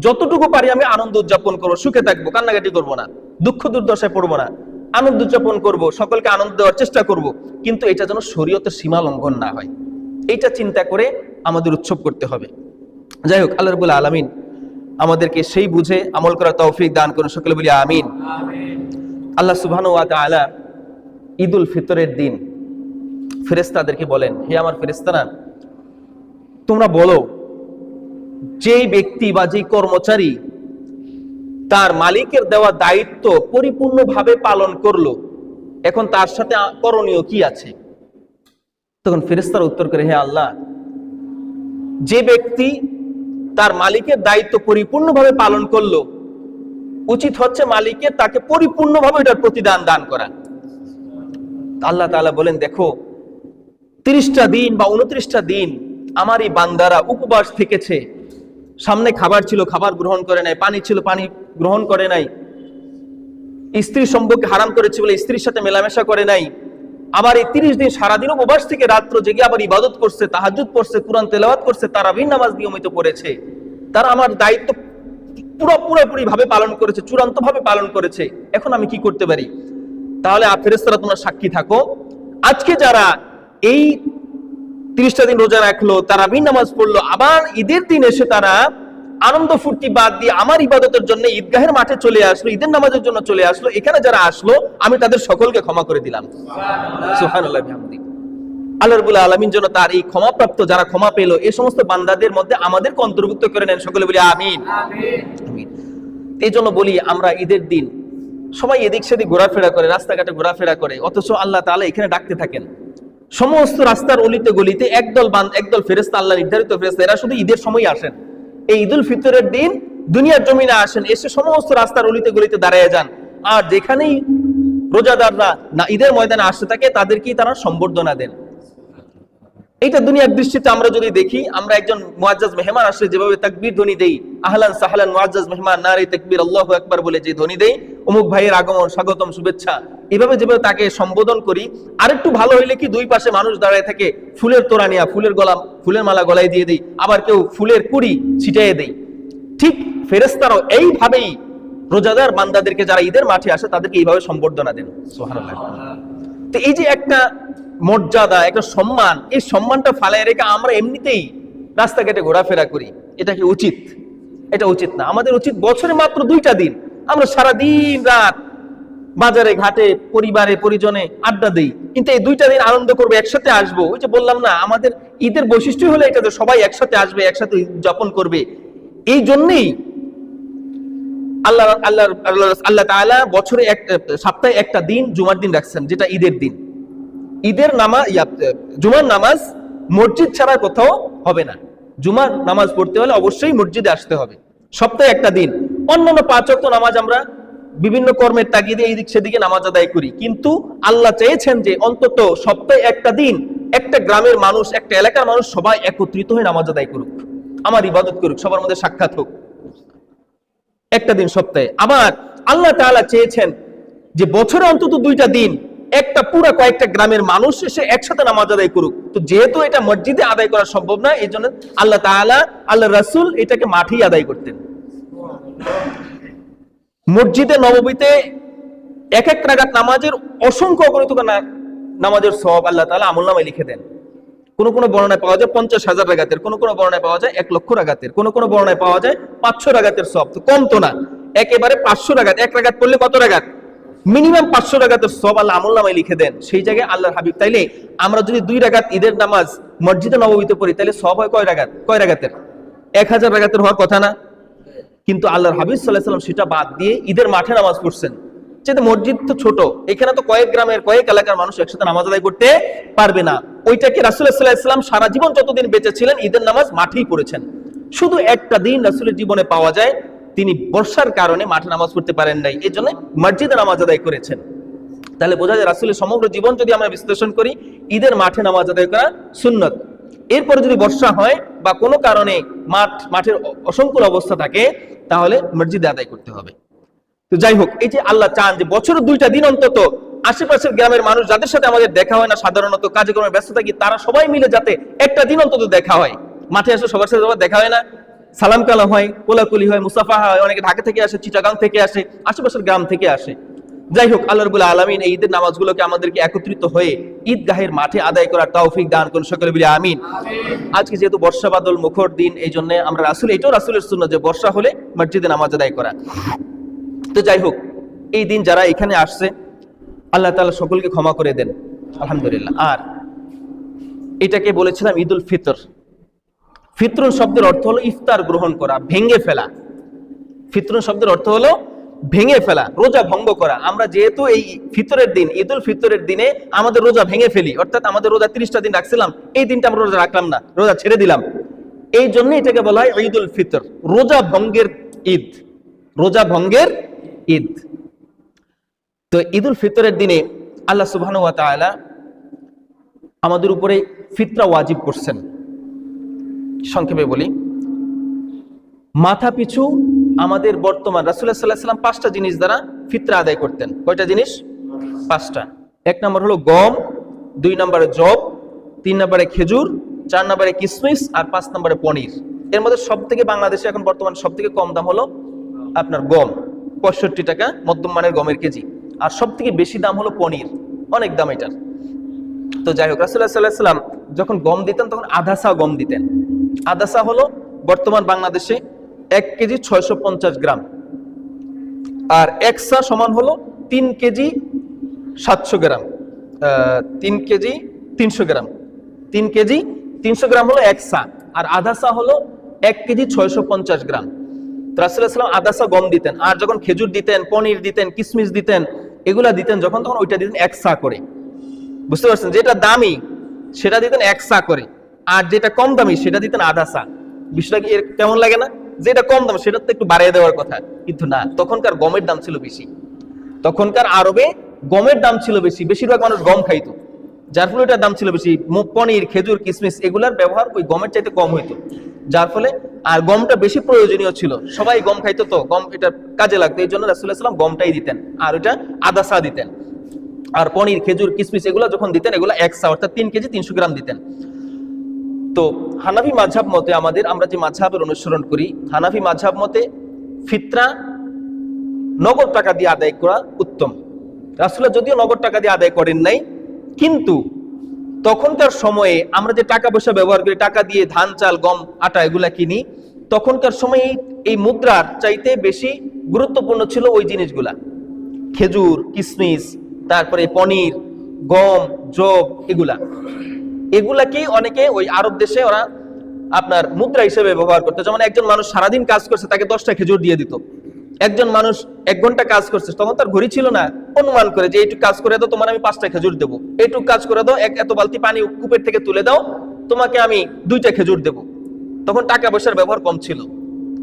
যতটুকু পারি আমি আনন্দ উদযাপন করবো, সুখে থাকবো, কান্নাকাটি করবো না, দুঃখ দুর্দশায় পড়বো না, আনন্দ উদযাপন করবো, সকলকে আনন্দ দেওয়ার চেষ্টা করব, কিন্তু এটা যেন শরীয়তের সীমা লঙ্ঘন না হয়, এইটা চিন্তা করে আমাদের উৎসব করতে হবে। যাই হোক, আল্লাহ রাব্বুল আলামিন আমাদেরকে সেই বুঝে আমল করার তৌফিক দান করুন, সকলে বলি আমিন। আল্লাহ সুবহানাহু ওয়া তাআলা ঈদুল ফিতরের দিন ফেরেশতাদেরকে বলেন, হে আমার ফেরেশতারা, তোমরা বলো যেই ব্যক্তি বা যেই কর্মচারী তার মালিকের দেওয়া দায়িত্ব পরিপূর্ণভাবে পালন করলো, এখন তার সাথে করণীয় কি আছে? তখন ফেরেশতারা উত্তর করে, হে আল্লাহ, যে ব্যক্তি তার মালিকের দায়িত্ব পরিপূর্ণভাবে পালন করলো, উচিত হচ্ছে মালিকের তাকে পরিপূর্ণভাবে এটার প্রতিদান দান করা। আল্লাহ তাআলা বলেন, দেখো 30টা দিন বা 29টা দিন আমার এই বান্দারা উপবাস থেকেছে, সামনে খাবার ছিল, খাবার গ্রহণ করে নাই, পানি ছিল, পানি গ্রহণ করে নাই, স্ত্রী সম্পর্কে হারাম করেছে বলে স্ত্রীর সাথে মেলামেশা করে নাই। আবার এই 30 দিন সারাদিন উপবাস থেকে রাত্র জেগে আবার ইবাদত করছে, তাহাজ্জুদ পড়ছে, কুরআন তেলাওয়াত করছে, তারাবির নামাজ নিয়মিত পড়েছে। তারা আমার দায়িত্ব পুরোপুরি ভাবে পালন করেছে, চূড়ান্ত ভাবে পালন করেছে। এখন আমি কি করতে পারি? তাহলে ফেরেশতারা তোমরা সাক্ষী থাকো, আজকে যারা এই 30টা দিন রোজা রাখলো, তারাবির নামাজ পড়লো, আবার ঈদের দিন এসে তারা আনন্দ ফুর্তি বাদ দিয়ে আমার ইবাদতের জন্য ঈদগাহের মাঠে চলে আসলো, ঈদের নামাজের জন্য চলে আসলো, এখানে যারা আসলো আমি তাদের সকলকে ক্ষমা করে দিলাম। সুবহানাল্লাহ বিহামদি। আল্লাহ রাব্বুল আলামিন যেন তার এই ক্ষমাপ্রাপ্ত যারা ক্ষমা পেল এই সমস্ত বান্দাদের মধ্যে আমাদেরকে অন্তর্ভুক্ত করে নেন, সকলে বলি আমিন। আমিন। এই জন্য বলি, আমরা ঈদের দিন সবাই এদিক সেদিক ঘোরাফেরা করে, রাস্তাঘাটে ঘোরাফেরা করে, অথচ আল্লাহ তাআলা এখানে ডাকতে থাকেন। সমস্ত রাস্তার অলিতে গলিতে একদল ফেরেশতা, আল্লাহ নির্ধারিত ফেরেশতা, এরা শুধু ঈদের সময় আসেন। এই ঈদুল ফিতরের দিন দুনিয়ার জমিনে আসেন, এসে সমস্ত রাস্তার অলিতে গলিতে দাঁড়িয়ে যান। আর যেখানেই রোজাদাররা না ঈদের ময়দানে আসতে থাকে তাদেরকেই তারা সম্বর্ধনা দেন। এইটা দুনিয়ার দৃষ্টিতে আমরা যদি দেখি, আমরা একজন মুআজ্জাজ মেহমান আসলে যেভাবে তাকবীর ধ্বনি দেই, আহলান সাহলান মুআজ্জাজ মেহমান, নারে তাকবীর, আল্লাহু আকবার বলে যে ধ্বনি দেই, অমুক ভাইয়ের আগমন, স্বাগতম, শুভেচ্ছা, এভাবে যেভাবে তাকে সম্বোধন করি, আরেকটু ভালো হইলে কি দুই পাশে মানুষ দাঁড়ায় থাকে, ফুলের তোড়া নিয়ে ফুলের মালা গলায় দিয়ে দেই, আবার কেউ ফুলের কুড়ি ছিটিয়ে দেই। ঠিক ফেরেশতারাও এইভাবেই রোজাদার বান্দাদেরকে যারা ঈদের মাঠে আসে তাদেরকে এইভাবে সম্বর্ধনা দেন। সুবহানাল্লাহ। তো এই যে একটা মর্যাদা, একটা সম্মান, এই সম্মানটা ফালায় রেখে আমরা এমনিতেই রাস্তাঘাটে ঘোরাফেরা করি, এটা কি উচিত? এটা উচিত না। আমাদের উচিত বছরে মাত্র 2টা দিন আমরা সারা দিন রাত বাজারে ঘাটে পরিবারে পরিজনে আড্ডা দেই, কিন্তু এই 2টা দিন আনন্দ করবো, একসাথে আসবো। ওই যে বললাম না, আমাদের ঈদের বৈশিষ্ট্য হলো এটা, সবাই একসাথে আসবে, একসাথে উদযাপন করবে। এই জন্যেই আল্লাহ তাআলা বছরে সপ্তাহে একটা দিন জুমার দিন রাখছেন, যেটা ঈদের দিন। ঈদের নামাজ, জুমার নামাজ মসজিদ ছাড়া কোথাও হবে না। জুমার নামাজ পড়তে হলে অবশ্যই মসজিদে আসতে হবে, সপ্তাহে একটা দিন। অন্যান্য 5 ওয়াক্ত নামাজ আমরা বিভিন্ন কর্মের তাগিদে এইদিক সেদিকে নামাজ আদায় করি, কিন্তু আল্লাহ চেয়েছেন যে অন্তত সপ্তাহে একটা দিন একটা গ্রামের মানুষ, একটা এলাকার মানুষ সবাই একত্রিত হয়ে নামাজ আদায় করুক, আমার ইবাদত করুক, সবার মধ্যে সাক্ষাৎ হোক একটা দিন সপ্তাহে। আবার আল্লাহ তাআলা চেয়েছেন যে বছরে অন্তত 2টা দিন একটা পুরো কয়েকটা গ্রামের মানুষ এসে একসাথে নামাজ আদায় করুক। তো যেহেতু এটা মসজিদে আদায় করা সম্ভব না, এই জন্য আল্লাহ তাআলা, আল্লাহ রাসূল এটাকে মাঠেই আদায় করতেন। মসজিদে নববীতে এক রাকাত নামাজের অসংখ্য অগণিত নামাজের সওয়াব আল্লাহ তাআলা আমলনামায় লিখে দেন। কোন কোন বর্ণনায় পাওয়া যায় 50,000 রাকাতের, কোন কোন বর্ণনায় পাওয়া যায় 1 লক্ষ রাকাতের, কোন কোন বর্ণনায় পাওয়া যায় 500 রাকাতের সওয়াব। তো কম তো না, একেবারে 500 রাকাত। এক রাকাত পড়লে কত রাকাত? মিনিমাম 500 রাকাতের সওয়াব আল্লাহ আমলনামায় লিখে দেন। সেই জায়গায় আল্লাহর হাবিব, তাইলে আমরা যদি 2 রাকাত ঈদের নামাজ মসজিদে নববীতে পড়ি, তাহলে সওয়াব হয় কয় রাকাত? কয় রাকাতের? 1000 রাকাতের হওয়ার কথা না? কিন্তু আল্লাহর হাবিব সাল্লাল্লাহু আলাইহি ওয়াসাল্লাম সেটা বাদ দিয়ে ঈদের মাঠে নামাজ পড়ছেন। যেহেতু মসজিদ তো ছোট, এখানে তো কয়েক গ্রামের কয়েক এলাকার মানুষ একসাথে নামাজ আদায় করতে পারবে না। ওইটাকে রাসূলুল্লাহ সাল্লাল্লাহু আলাইহি ওয়াসাল্লাম সারা জীবন যতদিন বেঁচে ছিলেন ঈদের নামাজ মাঠেই পড়েছেন। শুধু একটা দিন রাসূলের জীবনে পাওয়া যায় তিনি বর্ষার কারণে মাঠে নামাজ পড়তে পারেন নাই, এই জন্য মসজিদে নামাজ আদায় করেছেন। তাহলে বোঝা যায় রাসূলের সমগ্র জীবন যদি আমরা বিশ্লেষণ করি, ঈদের মাঠে নামাজ আদায় করা সুন্নত। এরপরে যদি বর্ষা হয় বা কোনো কারণে মাঠের অসংকুল অবস্থা থাকে, তাহলে মসজিদে আদায় করতে হবে। তো যাই হোক, এই যে আল্লাহ চান যে বছরে 2টা দিন অন্তত আশেপাশের গ্রামের মানুষ যাদের সাথে আমাদের দেখা হয় না, সাধারণত কাজে কর্মে ব্যস্ত থাকি, তারা সবাই মিলে যাতে একটা দিন অন্তত দেখা হয়। মাঠে আসে সবার সাথে সবার দেখা হয় না, সালাম কালাম হয়, কোলাকুলি হয়, মুসাফাহা হয়। অনেকে ঢাকা থেকে আসে, চিটাগাং থেকে আসে, আশেপাশের গ্রাম থেকে আসে। যাই হোক, আল্লাহ রাব্বুল আলামিন এই ঈদের নামাজগুলোকে আমাদেরকে একত্রিত হয়ে ঈদগাহের মাঠে আদায় করার তৌফিক দান করুন, সকলে বলি আমিন। আজকে যেহেতু বর্ষা বাদল মুখর দিন, এই জন্য আমরা এটাও রাসূলের সুন্নাত যে বর্ষা হলে মসজিদে নামাজ আদায় করা। তো যাই হোক, এই দিন যারা এখানে আসছে আল্লাহ তাআলা সকলকে ক্ষমা করে দেন, আলহামদুলিল্লাহ। আর এটাকে বলেছিলাম ঈদুল ফিতর। ফিতরুন শব্দের অর্থ হলো ইফতার গ্রহণ করা, ভেঙে ফেলা। ফিতরুন শব্দের অর্থ হলো ভেঙে ফেলা, রোজা ভঙ্গ করা। আমরা যেহেতু এই ফিতরের দিন, ঈদুল ফিতরের দিনে আমাদের রোজা ভেঙে ফেলি, অর্থাৎ আমাদের রোজা 30টা দিন রাখছিলাম, এই দিনটা আমরা রোজা রাখলাম না, রোজা ছেড়ে দিলাম। এই জন্য এটাকে বলা হয় ঈদুল ফিতর, রোজা ভঙ্গের ঈদ, রোজা ভঙ্গের ঈদ। তো ঈদুল ফিতরের দিনে আল্লাহ সুবহানাহু ওয়া তাআলা আমাদের উপরে ফিতরা ওয়াজিব করছেন। সংক্ষেপে বলি, মাথা পিছু আমাদের বর্তমান রাসূলুল্লাহ সাল্লাল্লাহু আলাইহি ওয়াসাল্লাম 5টা জিনিস দ্বারা ফিতরা আদায় করতেন। কয়টা জিনিস? 5টা। 1 নম্বর হলো গম, 2 নম্বরে জব, 3 নম্বরে খেজুর, 4 নম্বরে কিশমিশ, আর 5 নম্বরে পনির। এর মধ্যে সবথেকে বাংলাদেশে এখন বর্তমান সবথেকে কম দাম হলো আপনার গম, 65 টাকা মধ্যম মানের গমের কেজি। আর সবথেকে বেশি দাম হলো পনির, অনেক দাম এটার। তো যাই হোক, রাসূলুল্লাহ সাল্লাল্লাহু আলাইহি ওয়াসাল্লাম যখন গম দিতেন তখন আধাসা গম দিতেন। আধাসা হলো বর্তমান বাংলাদেশে 1 কেজি 650 গ্রাম, আর একসা সমান হলো 3 কেজি 700 গ্রাম, 3 কেজি 300 গ্রাম, 3 কেজি 300 গ্রাম হলো একসা, আর আধাসা হলো 1 কেজি 650 গ্রাম। রাসূলুল্লাহ সাল্লাল্লাহু আলাইহি ওয়াসাল্লাম আদাসা গম দিতেন, আর যখন খেজুর দিতেন, পনির দিতেন, কিশমিশ দিতেন, এগুলা দিতেন যখন, তখন ওইটা দিতেন 1 সা করে। বুঝতে পারছেন? যেটা দামি সেটা দিতেন 1 সা করে, আর যেটা কম দামি সেটা দিতেন আধা সা। বিষয়টা কি কেমন লাগে না? যেটা কম দাম সেটা তো একটু বাড়িয়ে দেওয়ার কথা, কিন্তু না, তখনকার গমের দাম ছিল বেশি। তখনকার আরবে গমের দাম ছিল বেশি, বেশিরভাগ মানুষ গম খাইতো, যার ফলে এটার দাম ছিল বেশি। পনির, খেজুর, কিশমিশ এগুলার ব্যবহার ওই গমের চাইতে কম হইতো, যার ফলে আর গমটা বেশি প্রয়োজনীয় ছিল, সবাই গম খাইতো, তো গম এটা কাজে লাগতো। এই জন্য রাসূলুল্লাহ সাল্লাল্লাহু আলাইহি ওয়াসাল্লাম গমটাই দিতেন, আর ওইটা আধা সা দিতেন। আর পনির, খেজুর, কিশমিশ এগুলো যখন দিতেন, এগুলো 1 সা অর্থাৎ 3 কেজি 300 গ্রাম দিতেন। তো হানাফি মাযহাব মতে, আমরা যে মাযহাবের অনুসরণ করি, হানাফি মাযহাব মতে ফিতরা নগদ টাকা দিয়ে আদায় করা উত্তম। রাসূলুল্লাহ যদিও নগদ টাকা দিয়ে আদায় করেন নাই, কিন্তু তখনকার সময়ে আমরা যে টাকা পয়সা ব্যবহার করি, টাকা দিয়ে ধান, চাল, গম, আটা এগুলা কিনি, তখনকার সময়ে এই মুদ্রার চাইতে বেশি গুরুত্বপূর্ণ ছিল ওই জিনিসগুলা, খেজুর, কিশমিশ, তারপরে পনির, গম, জব, এগুলাকে অনেকে ওই আরব দেশে ওরা আপনার মুদ্রা হিসেবে ব্যবহার করতো। যেমন একজন মানুষ সারাদিন কাজ করছে, তাকে 10টা খেজুর দিয়ে দিত, একজন মানুষ 1 ঘন্টা কাজ করছে, তখন তার ঘড়ি ছিল না, অনুমান করে যে এইটুকু কাজ করে দাও, তোমার আমি 5টা খেজুর দেবো, এইটুকু কাজ করে দাও, এত বালতি পানি কূপের থেকে তুলে দাও, তোমাকে আমি 2টা খেজুর দেবো। তখন টাকা পয়সার ব্যবহার কম ছিল,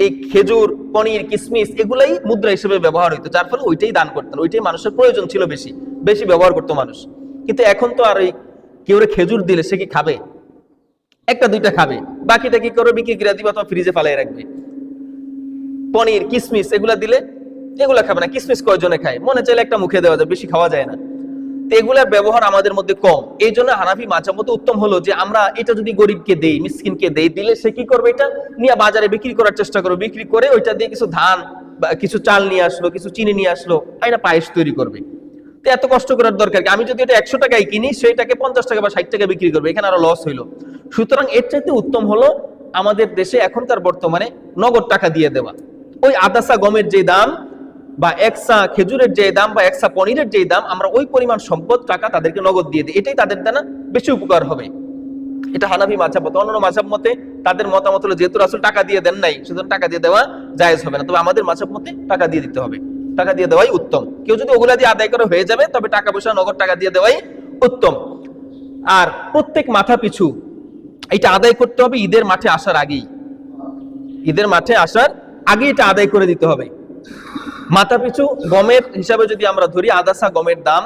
এই খেজুর, পনির, কিসমিস এগুলাই মুদ্রা হিসেবে ব্যবহার হইতো, যার ফলে ওইটাই দান করতেন, ওইটাই মানুষের প্রয়োজন ছিল, বেশি বেশি ব্যবহার করতো মানুষ। কিন্তু এখন তো আর ওই কেউ খেজুর দিলে সে কি খাবে? 1-2টা খাবে, বাকিটা কি করে বিক্রি করে দিবে অথবা ফ্রিজে ফালাই রাখবে। পনির, কিসমিস এগুলা দিলে এগুলা খাবে না। কিসমিস কয়জনে খায়? মনে চাইলে একটা মুখে দেওয়া যায়, বেশি খাওয়া যায় না। তো এগুলার ব্যবহার আমাদের মধ্যে কম। এই জন্য হানাফি মাযহাব মতে উত্তম হলো যে আমরা এটা যদি গরিবকে দেই, মিসকিনকে দেই, দিলে সে কি করবে? এটা নিয়ে বাজারে বিক্রি করার চেষ্টা করবে, বিক্রি করে ওইটা দিয়ে কিছু ধান বা কিছু চাল নিয়ে আসলো, কিছু চিনি নিয়ে আসলো, এটা পায়েস তৈরি করবে। তো এত কষ্ট করার দরকার কি? আমি যদি এটা 100 টাকায় কিনি, সেইটাকে 50 টাকা বা 60 টাকা বিক্রি করবে, এখানে আরো লস হইলো। সুতরাং এর চাইতে উত্তম হলো আমাদের দেশে এখনকার বর্তমানে নগদ টাকা দিয়ে দেওয়া। ওই আদাসা গমের যে দাম বা 1 খেজুরের যে দাম বা 1 পনিরের যে দাম, আমরা ওই পরিমাণ সম্পদ টাকা তাদেরকে নগদ দিয়ে দিই, এটাই তাদের দ্বারা বেশি উপকার হবে। এটা হানাফি মাযহাব মতে। অন্যান্য মাযহাব মতে তাদের মতামত হলো যেহেতু রাসূল টাকা দিয়ে দেন নাই, সুতরাং টাকা দিয়ে দেওয়া জায়েজ হবে না। তবে আমাদের মাযহাব মতে টাকা দিয়ে দিতে হবে, টাকা দিয়ে দেওয়াই উত্তম। কেউ যদি ওগুলা দিয়ে আদায় করে হয়ে যাবে, তবে টাকা পয়সা নগদ টাকা দিয়ে দেওয়াই উত্তম। আর প্রত্যেক মাথা পিছু এটা আদায় করতে হবে ঈদের মাঠে আসার আগেই। ঈদের মাঠে আসার আগে এটা আদায় করে দিতে হবে। মাথা পিছু গমের হিসাবে যদি আমরা ধরি, আদাসা গমের দাম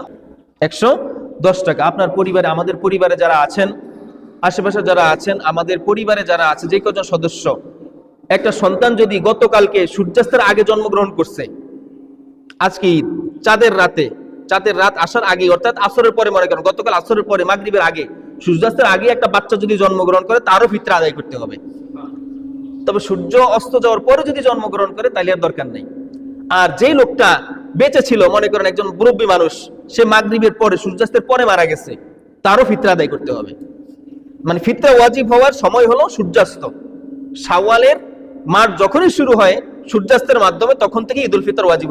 110 টাকা। আপনার পরিবারে, আমাদের পরিবারে যারা আছেন, আশেপাশে যারা আছেন, আমাদের পরিবারে যারা আছে, যে কজন সদস্য, একটা সন্তান যদি গতকালকে সূর্যাস্তের আগে জন্মগ্রহণ করছে, আজকে ঈদ, চাঁদের রাত আসার আগে, অর্থাৎ আসরের পরে, মনে করেন গতকাল আসরের পরে, মাগরিবের আগে, সূর্যাস্তের আগে একটা বাচ্চা যদি জন্মগ্রহণ করে, তারও ফিতরা আদায় করতে হবে। তবে সূর্য অস্ত যাওয়ার পরে যদি জন্মগ্রহণ করে, তাহলে আর দরকার নেই। আর যেই লোকটা বেঁচে ছিল, মনে করেন একজন মুরব্বী মানুষ, সে মাগরিবের পরে, সূর্যাস্তের পরে মারা গেছে, তারও ফিতরা আদায় করতে হবে। মানে ফিতরা ওয়াজিব হওয়ার সময় হলো সূর্যাস্ত। শাওয়ালের মাস যখনই শুরু হয় সূর্যাস্তের মাধ্যমে, তখন থেকে ঈদুল ফিতর ওয়াজিব,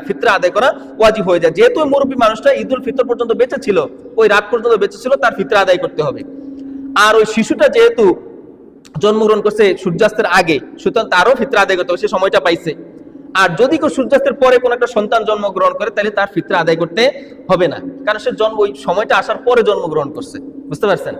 ফিতরা আদায় করা ওয়াজিব হয়ে যায়। যেহেতু ওই মুরব্বী মানুষটা ঈদুল ফিতর পর্যন্ত বেঁচে ছিল, ওই রাত পর্যন্ত বেঁচে ছিল, তার ফিতরা আদায় করতে হবে। আর ওই শিশুটা যেহেতু জন্মগ্রহণ করছে সূর্যাস্তের আগে, সুতরাং তারও ফিতরা আদায় করতে হবে, সে সময়টা পাইছে। আর যদি কেউ সূর্যাস্তের পরে কোন একটা সন্তান জন্মগ্রহণ করে, তাহলে তার ফিতরা আদায় করতে হবে না, কারণ সে ওই সময়টা আসার পরে জন্মগ্রহণ করছে। বুঝতে পারছেন?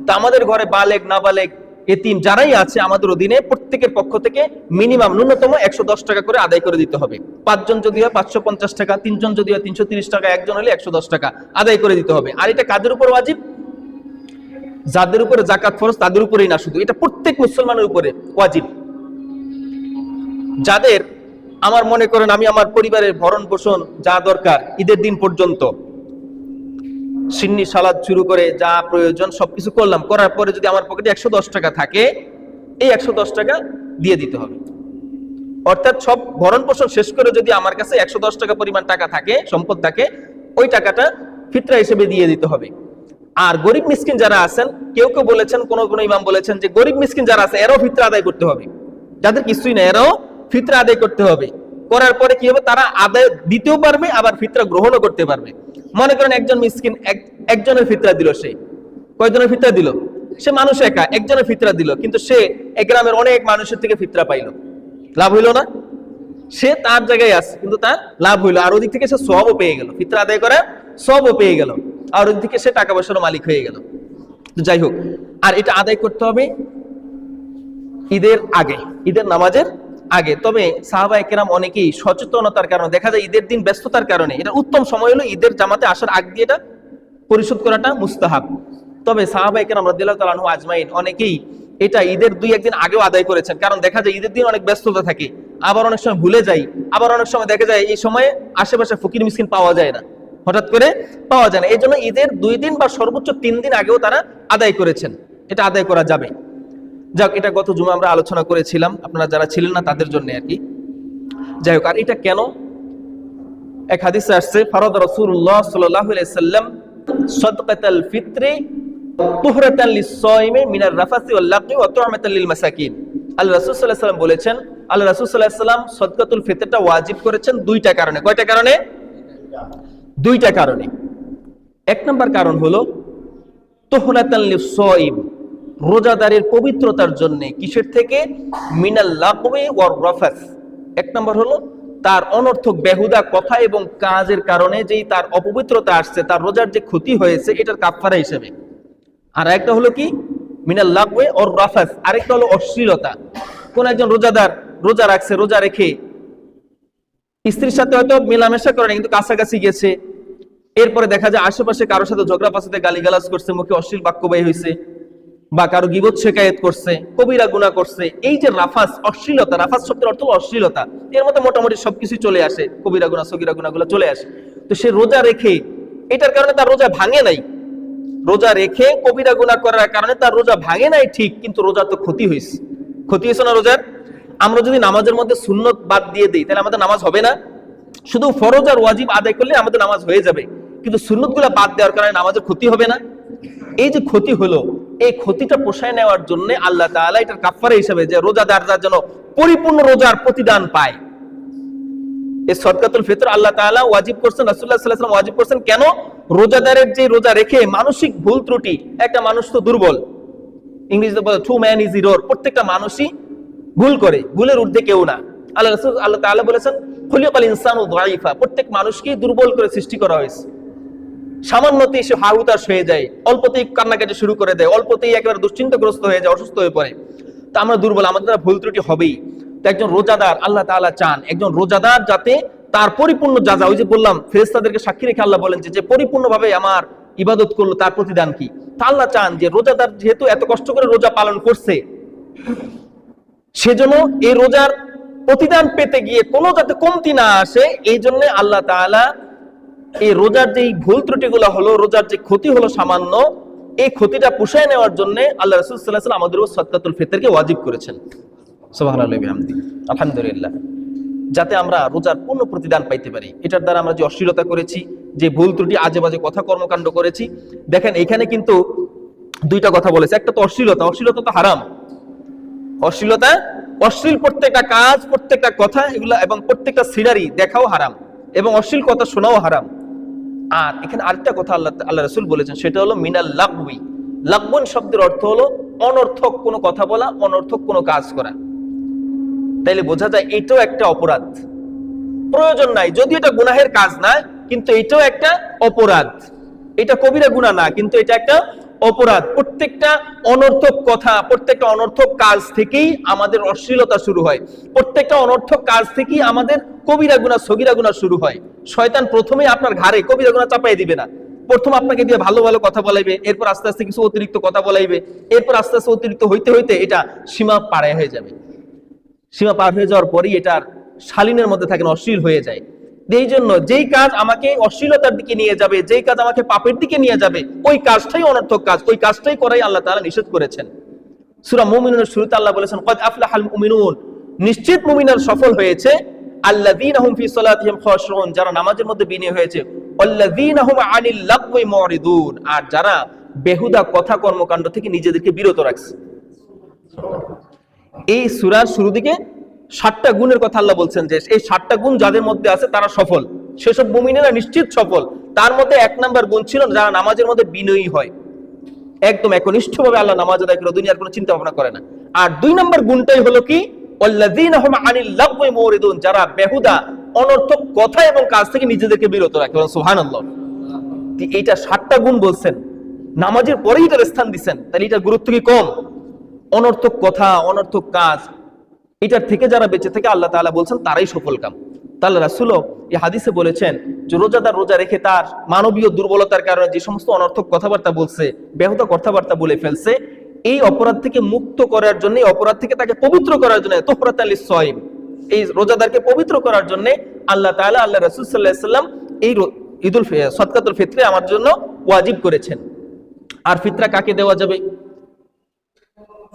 তো আমাদের ঘরে বালেগ, নাবালেগ, এতিম যারাই আছে, আমাদের অধীনে প্রত্যেকের পক্ষ থেকে মিনিমাম ন্যূনতম 110 টাকা করে আদায় করে দিতে হবে। 5 জন যদি হয় 550 টাকা, 3 জন যদি হয় 330 টাকা, একজন হলে 110 টাকা আদায় করে দিতে হবে। আর এটা কাদের উপর ওয়াজিব? যাদের উপরে যাকাত ফরজ তাদের উপরেই না শুধু, এটা প্রত্যেক মুসলমানের উপরে ওয়াজিব। যাদের, আমার মনে করেন আমি আমার পরিবারের ভরণ পোষণ যা দরকার ঈদের দিন পর্যন্ত, সিন্নি সালাদ শুরু করে যা প্রয়োজন সবকিছু করলাম, করার পরে যদি আমার পকেটে 110 টাকা থাকে, এই 110 টাকা দিয়ে দিতে হবে। অর্থাৎ সব ভরণ পোষণ শেষ করে যদি আমার কাছে 110 টাকা পরিমাণ টাকা থাকে, সম্পদ থাকে, ওই টাকাটা ফিতরা হিসেবে দিয়ে দিতে হবে। আর গরিব মিসকিন যারা আছেন, কেউ কেউ বলেছেন, কোন কোন ইমাম বলেছেন যে গরিব মিসকিন যারা আছে এরাও ফিতরা আদায় করতে হবে, যাদের কিছুই না এরাও ফিতরা আদায় করতে হবে। করার পরে কি হবে? তারা আদায় দিতেও পারবে, আবার ফিতরা গ্রহণও করতে পারবে। মনে করেন একজন মিসকিন একজনের ফিতরা দিল, সে কয়জনের ফিতরা দিল? সে মানুষ একা, একজনের ফিতরা দিল, কিন্তু সে এক গ্রামের অনেক মানুষের থেকে ফিতরা পাইলো, লাভ হইল না? সে তার জায়গায় আছে, কিন্তু তার লাভ হইলো, আর ওদিক থেকে সে সওয়াবও পেয়ে গেল, ফিতরা আদায় করা সওয়াবও পেয়ে গেল, আর ওদিক থেকে সে টাকা পয়সার মালিক হয়ে গেল। যাই হোক, আর এটা আদায় করতে হবে ঈদের আগে, ঈদের নামাজের আগে। তবে সাহাবায়ে কেরাম অনেকেই সচেতনতার কারণে, দেখা যায় ঈদের দিন ব্যস্ততার কারণে, এটা উত্তম সময় হলো ঈদের জামাতে আসার আগ দিয়ে এটা পরিশোধ করাটা মুস্তাহাব। তবে সাহাবায়ে কেরাম রাদিয়াল্লাহু তাআলা আনহু আজমাইন অনেকেই এটা ঈদের 2-1 দিন আগেও আদায় করেছেন, কারণ দেখা যায় ঈদের দিন অনেক ব্যস্ততা থাকে, আবার অনেক সময় ভুলে যাই, আবার অনেক সময় দেখা যায় এই সময়ে আশেপাশে ফকির মিসকিন পাওয়া যায় না, হঠাৎ করে পাওয়া যায় না। এই জন্য ঈদের 2 দিন বা সর্বোচ্চ 3 দিন আগেও তারা আদায় করেছেন, এটা আদায় করা যাবে। যাক, এটা গত জুমা আমরা আলোচনা করেছিলাম, আপনারা যারা ছিলেন না তাদের জন্য আর কি। যাই হোক, আর এটা কেন? এক হাদিসে আসছে, ফারাদ রাসূলুল্লাহ সাল্লাল্লাহু আলাইহি সাল্লাম সাদকাতাল ফিত্রি তুহরাতান লিস-সাইমি মিনার রাফাসি ওয়াল লাগwi ওয়া তু'মাতান লিল মাসাকিন। আল্লাহ রাসূল সাল্লাল্লাহু আলাইহি সাল্লাম বলেছেন, আল্লাহ রাসূল সাল্লাল্লাহু আলাইহি সাল্লাম সাদকাতুল ফিতরটা ওয়াজিব করেছেন 2টা কারণে। কয়টা কারণে? 2টা কারণে। এক নম্বর কারণ হলো তুহরাতান লিস-সাইম, রোজাদারের পবিত্রতার জন্য। কিসের থেকে? মিনাল লাগwi ওয়ার রাফাস। এক নম্বর হলো তার অনর্থক বেহুদা কথা এবং কাজের কারণে যেই তার অপবিত্রতা আসছে, তার রোজার যে ক্ষতি হয়েছে, এটার কাফারা হিসেবে। আর একটা হলো কি মিনাল লাগওয়ে ওর রাফাস, আরেকটা হলো অশ্লীলতা। কোন একজন রোজাদার রোজা রাখছে, রোজা রেখে স্ত্রীর সাথে হয়তো মেলামেশা করে না, কিন্তু কাছাকাছি গেছে, এরপরে দেখা যায় আশেপাশে কারোর সাথে ঝগড়া ফাসাতে গালিগালাজ করছে, মুখে অশ্লীল বাক্য ব্যয় হয়েছে, বা কারো গীবত শেকায়েত করছে, কবিরা গুনাহ করছে। এই যে রাফাস, অশ্লীলতা, রাফাস শব্দের অর্থ হলো অশ্লীলতা, এর মধ্যে মোটামুটি সবকিছু চলে আসে, কবিরা গুনাহ সগীরা গুনাহগুলো চলে আসে। তো সে রোজা রেখে, এটার কারণে তার রোজা ভাঙে নাই, রোজা রেখে কবিরা গুনাহ করার কারণে তার রোজা ভাঙে নাই ঠিক, কিন্তু রোজার তো ক্ষতি হয়েছে। ক্ষতি হয়েছে না রোজার? আমরা যদি নামাজের মধ্যে সুন্নত বাদ দিয়ে দিই, তাহলে আমাদের নামাজ হবে না? শুধু ফরজ আর ওয়াজিব আদায় করলে আমাদের নামাজ হয়ে যাবে, কিন্তু সুন্নতগুলো বাদ দেওয়ার কারণে নামাজের ক্ষতি হবে না? এই যে ক্ষতি হলো, এই ক্ষতিটা পোষায় নেওয়ার জন্য আল্লাহ তাআলা এটার কাফারা হিসেবে যে রোজাদার যার জন্য পরিপূর্ণ রোজার প্রতিদান পায়, এই সদকাতুল ফিতর আল্লাহ তাআলা ওয়াজিব করছেন, রাসূলুল্লাহ সাল্লাল্লাহু আলাইহি ওয়াসাল্লাম ওয়াজিব করছেন। কেন? রোজাদারের যে রোজা রেখে মানসিক ভুল ত্রুটি, একটা মানুষ তো দুর্বল, ইংরেজিতে বলে টু ম্যান ইজ ইরর, প্রত্যেকটা মানুষই ভুল করে, ভুলের ঊর্ধ্বে কেউ না। আল্লাহ তাআলা বলেছেন খুলিকাল ইনসানু যায়িফা, প্রত্যেক মানুষকে দুর্বল করে সৃষ্টি করা হয়েছে। সামান্যতেই সে হাহুতাশ হয়ে যায়, অল্পতেই কান্নাকাটি শুরু করে দেয়, অল্পতেই একেবারে দুশ্চিন্তাগ্রস্ত হয়ে যায়, অসুস্থ হয়ে পড়ে। তা আমরা দুর্বল, আমাদের দ্বারা ভুল ত্রুটি হবেই। তো একজন রোজাদার, আল্লাহ তাআলা চান একজন রোজাদার যাতে তার পরিপূর্ণ যাজা, ওই যে বললাম ফেরেশতাদেরকে সাক্ষী রেখে আল্লাহ বলেন যে পরিপূর্ণভাবে আমার ইবাদত করলো তার প্রতিদান কি। তা আল্লাহ চান যে রোজাদার যেহেতু এত কষ্ট করে রোজা পালন করছে, সেজন্য এই রোজার প্রতিদান পেতে গিয়ে কোনো যাতে কমতি না আসে, এই জন্য আল্লাহ তাআলা এই রোজার যে ভুল ত্রুটিগুলো হলো, রোজার যে ক্ষতি হলো সামান্য, এই ক্ষতিটা পুষায় নেওয়ার জন্য আল্লাহ রাসূল সাল্লাল্লাহু আলাইহি ওয়াসাল্লাম আমাদের উপর সদকাতুল ফিতরকে ওয়াজিব করেছেন। সুবহানাল্লাহি ওয়া বিহামদিহি, আলহামদুলিল্লাহ, যাতে আমরা রোজার পূর্ণ প্রতিদান পাইতে পারি। এটার দ্বারা আমরা যে অশ্লীলতা করেছি, যে ভুল ত্রুটি আজে বাজে কথা কর্মকাণ্ড করেছি, দেখেন এখানে কিন্তু দুইটা কথা বলেছে। একটা তো অশ্লীলতা, অশ্লীলতা তো হারাম, অশ্লীলতা, অশ্লীল প্রত্যেকটা কাজ, প্রত্যেকটা কথা এগুলা এবং প্রত্যেকটা সিনারি দেখাও হারাম, এবং অশ্লীল কথা শোনাও হারাম। আর এখানে আরেকটা কথা আল্লাহ রাসূল বলেছেন, সেটা হলো মিনাল লাগবি। লাগবন শব্দের অর্থ হলো অনর্থক কোনো কথা বলা, অনর্থক কোনো কাজ করা। তাইলে বোঝা যায় এটাও একটা অপরাধ, প্রয়োজন নাই, যদি এটা গুনাহের কাজ না, কিন্তু এটাও একটা অপরাধ। এটা কবিরা গুনাহ না, কিন্তু এটা একটা অপরাধ। প্রত্যেকটা অনর্থক কথা, প্রত্যেকটা অনর্থক কাজ থেকেই আমাদের অশ্লীলতা শুরু হয়, প্রত্যেকটা অনর্থক কাজ থেকেই আমাদের কবিরা গুনাহ সগীরা গুনাহ শুরু হয়। শয়তান প্রথমেই আপনার ঘাড়ে কবিরা গুনাহ চাপাই দিবে না, প্রথম আপনাকে দিয়ে ভালো ভালো কথা বলাইবে, এরপর আস্তে আস্তে কিছু অতিরিক্ত কথা বলাইবে, এরপর আস্তে আস্তে অতিরিক্ত হইতে হইতে এটা সীমা পার হয়ে যাবে। সীমা পার হয়ে যাওয়ার পরই এটার শালীনের মধ্যে থাকে না, অশ্লীল হয়ে যায়। এই জন্য যেই কাজ আমাকে অশ্লীলতার দিকে নিয়ে যাবে, যেই কাজ আমাকে পাপের দিকে নিয়ে যাবে, ওই কাজটাই অনর্থক কাজ, ওই কাজটাই করাই আল্লাহ তাআলা নিষেধ করেছেন। সূরা মুমিনুনের শুরুতে আল্লাহ বলেছেন কদ আফলাহাল মুমিনুন, নিশ্চিত মুমিনরা সফল হয়েছে, আল্লাযীনা হুম ফি সালাতিহিম খাশিউন, যারা নামাজের মধ্যে বিনয়ী হয়েছে, আল্লাযীনা হুম আনিল লাগওয়ি মুরিদুন, আর যারা বেহুদা কথা কর্মকাণ্ড থেকে নিজেদেরকে বিরত রাখছে। এই সূরার শুরু দিকে 7টা গুণের কথা আল্লাহ বলছেন যে এই 7টা গুণ যাদের মধ্যে আছে তারা সফল, সেসব মুমিনেরা নিশ্চিত সফল। তার মধ্যে 1 নাম্বার গুণ ছিল যারা নামাজের মধ্যে বিনয়ী হয়, একদম একনিষ্ঠভাবে আল্লাহ নামাজ আদায় করে দুনিয়ার কোনো চিন্তা ভাবনা করে না। আর 2 নাম্বার গুণটাই হলো কি আল্লাযীনা হুম আনিল লাগওয়ি মুরিদুন, যারা বেহুদা অনর্থক কথা এবং কাজ থেকে নিজেদেরকে বিরত রাখে। সুবহানাল্লাহ, এইটা 7টা গুণ বলছেন, নামাজের পরেই এটার স্থান দিচ্ছেন, তাহলে এটার গুরুত্ব কি কম? অনর্থক কথা, অনর্থক কাজ, এটার থেকে যারা বেঁচে থেকে আল্লাহ তাআলা বলছেন তারাই সফল কাম। তাহলে রাসূলও এই হাদিসে বলেছেন যে রোজাদার রোজা রেখে তার মানবীয় দুর্বলতার কারণে যে সমস্ত অনর্থক কথাবার্তা বলছে, বেহুদা কথাবার্তা বলে ফেলছে, এই অপরাধ থেকে মুক্ত করার জন্য, অপরাধ থেকে তাকে পবিত্র করার জন্য, তুহরাতাল লিস-সাইম, এই রোজাদারকে পবিত্র করার জন্য আল্লাহ তাআলা, আল্লাহ রাসূল সাল্লাল্লাহু আলাইহি ওয়াসাল্লাম এই সদকাতুল ফিতরে আমার জন্য ওয়াজিব করেছেন। আর ফিতরা কাকে দেওয়া যাবে?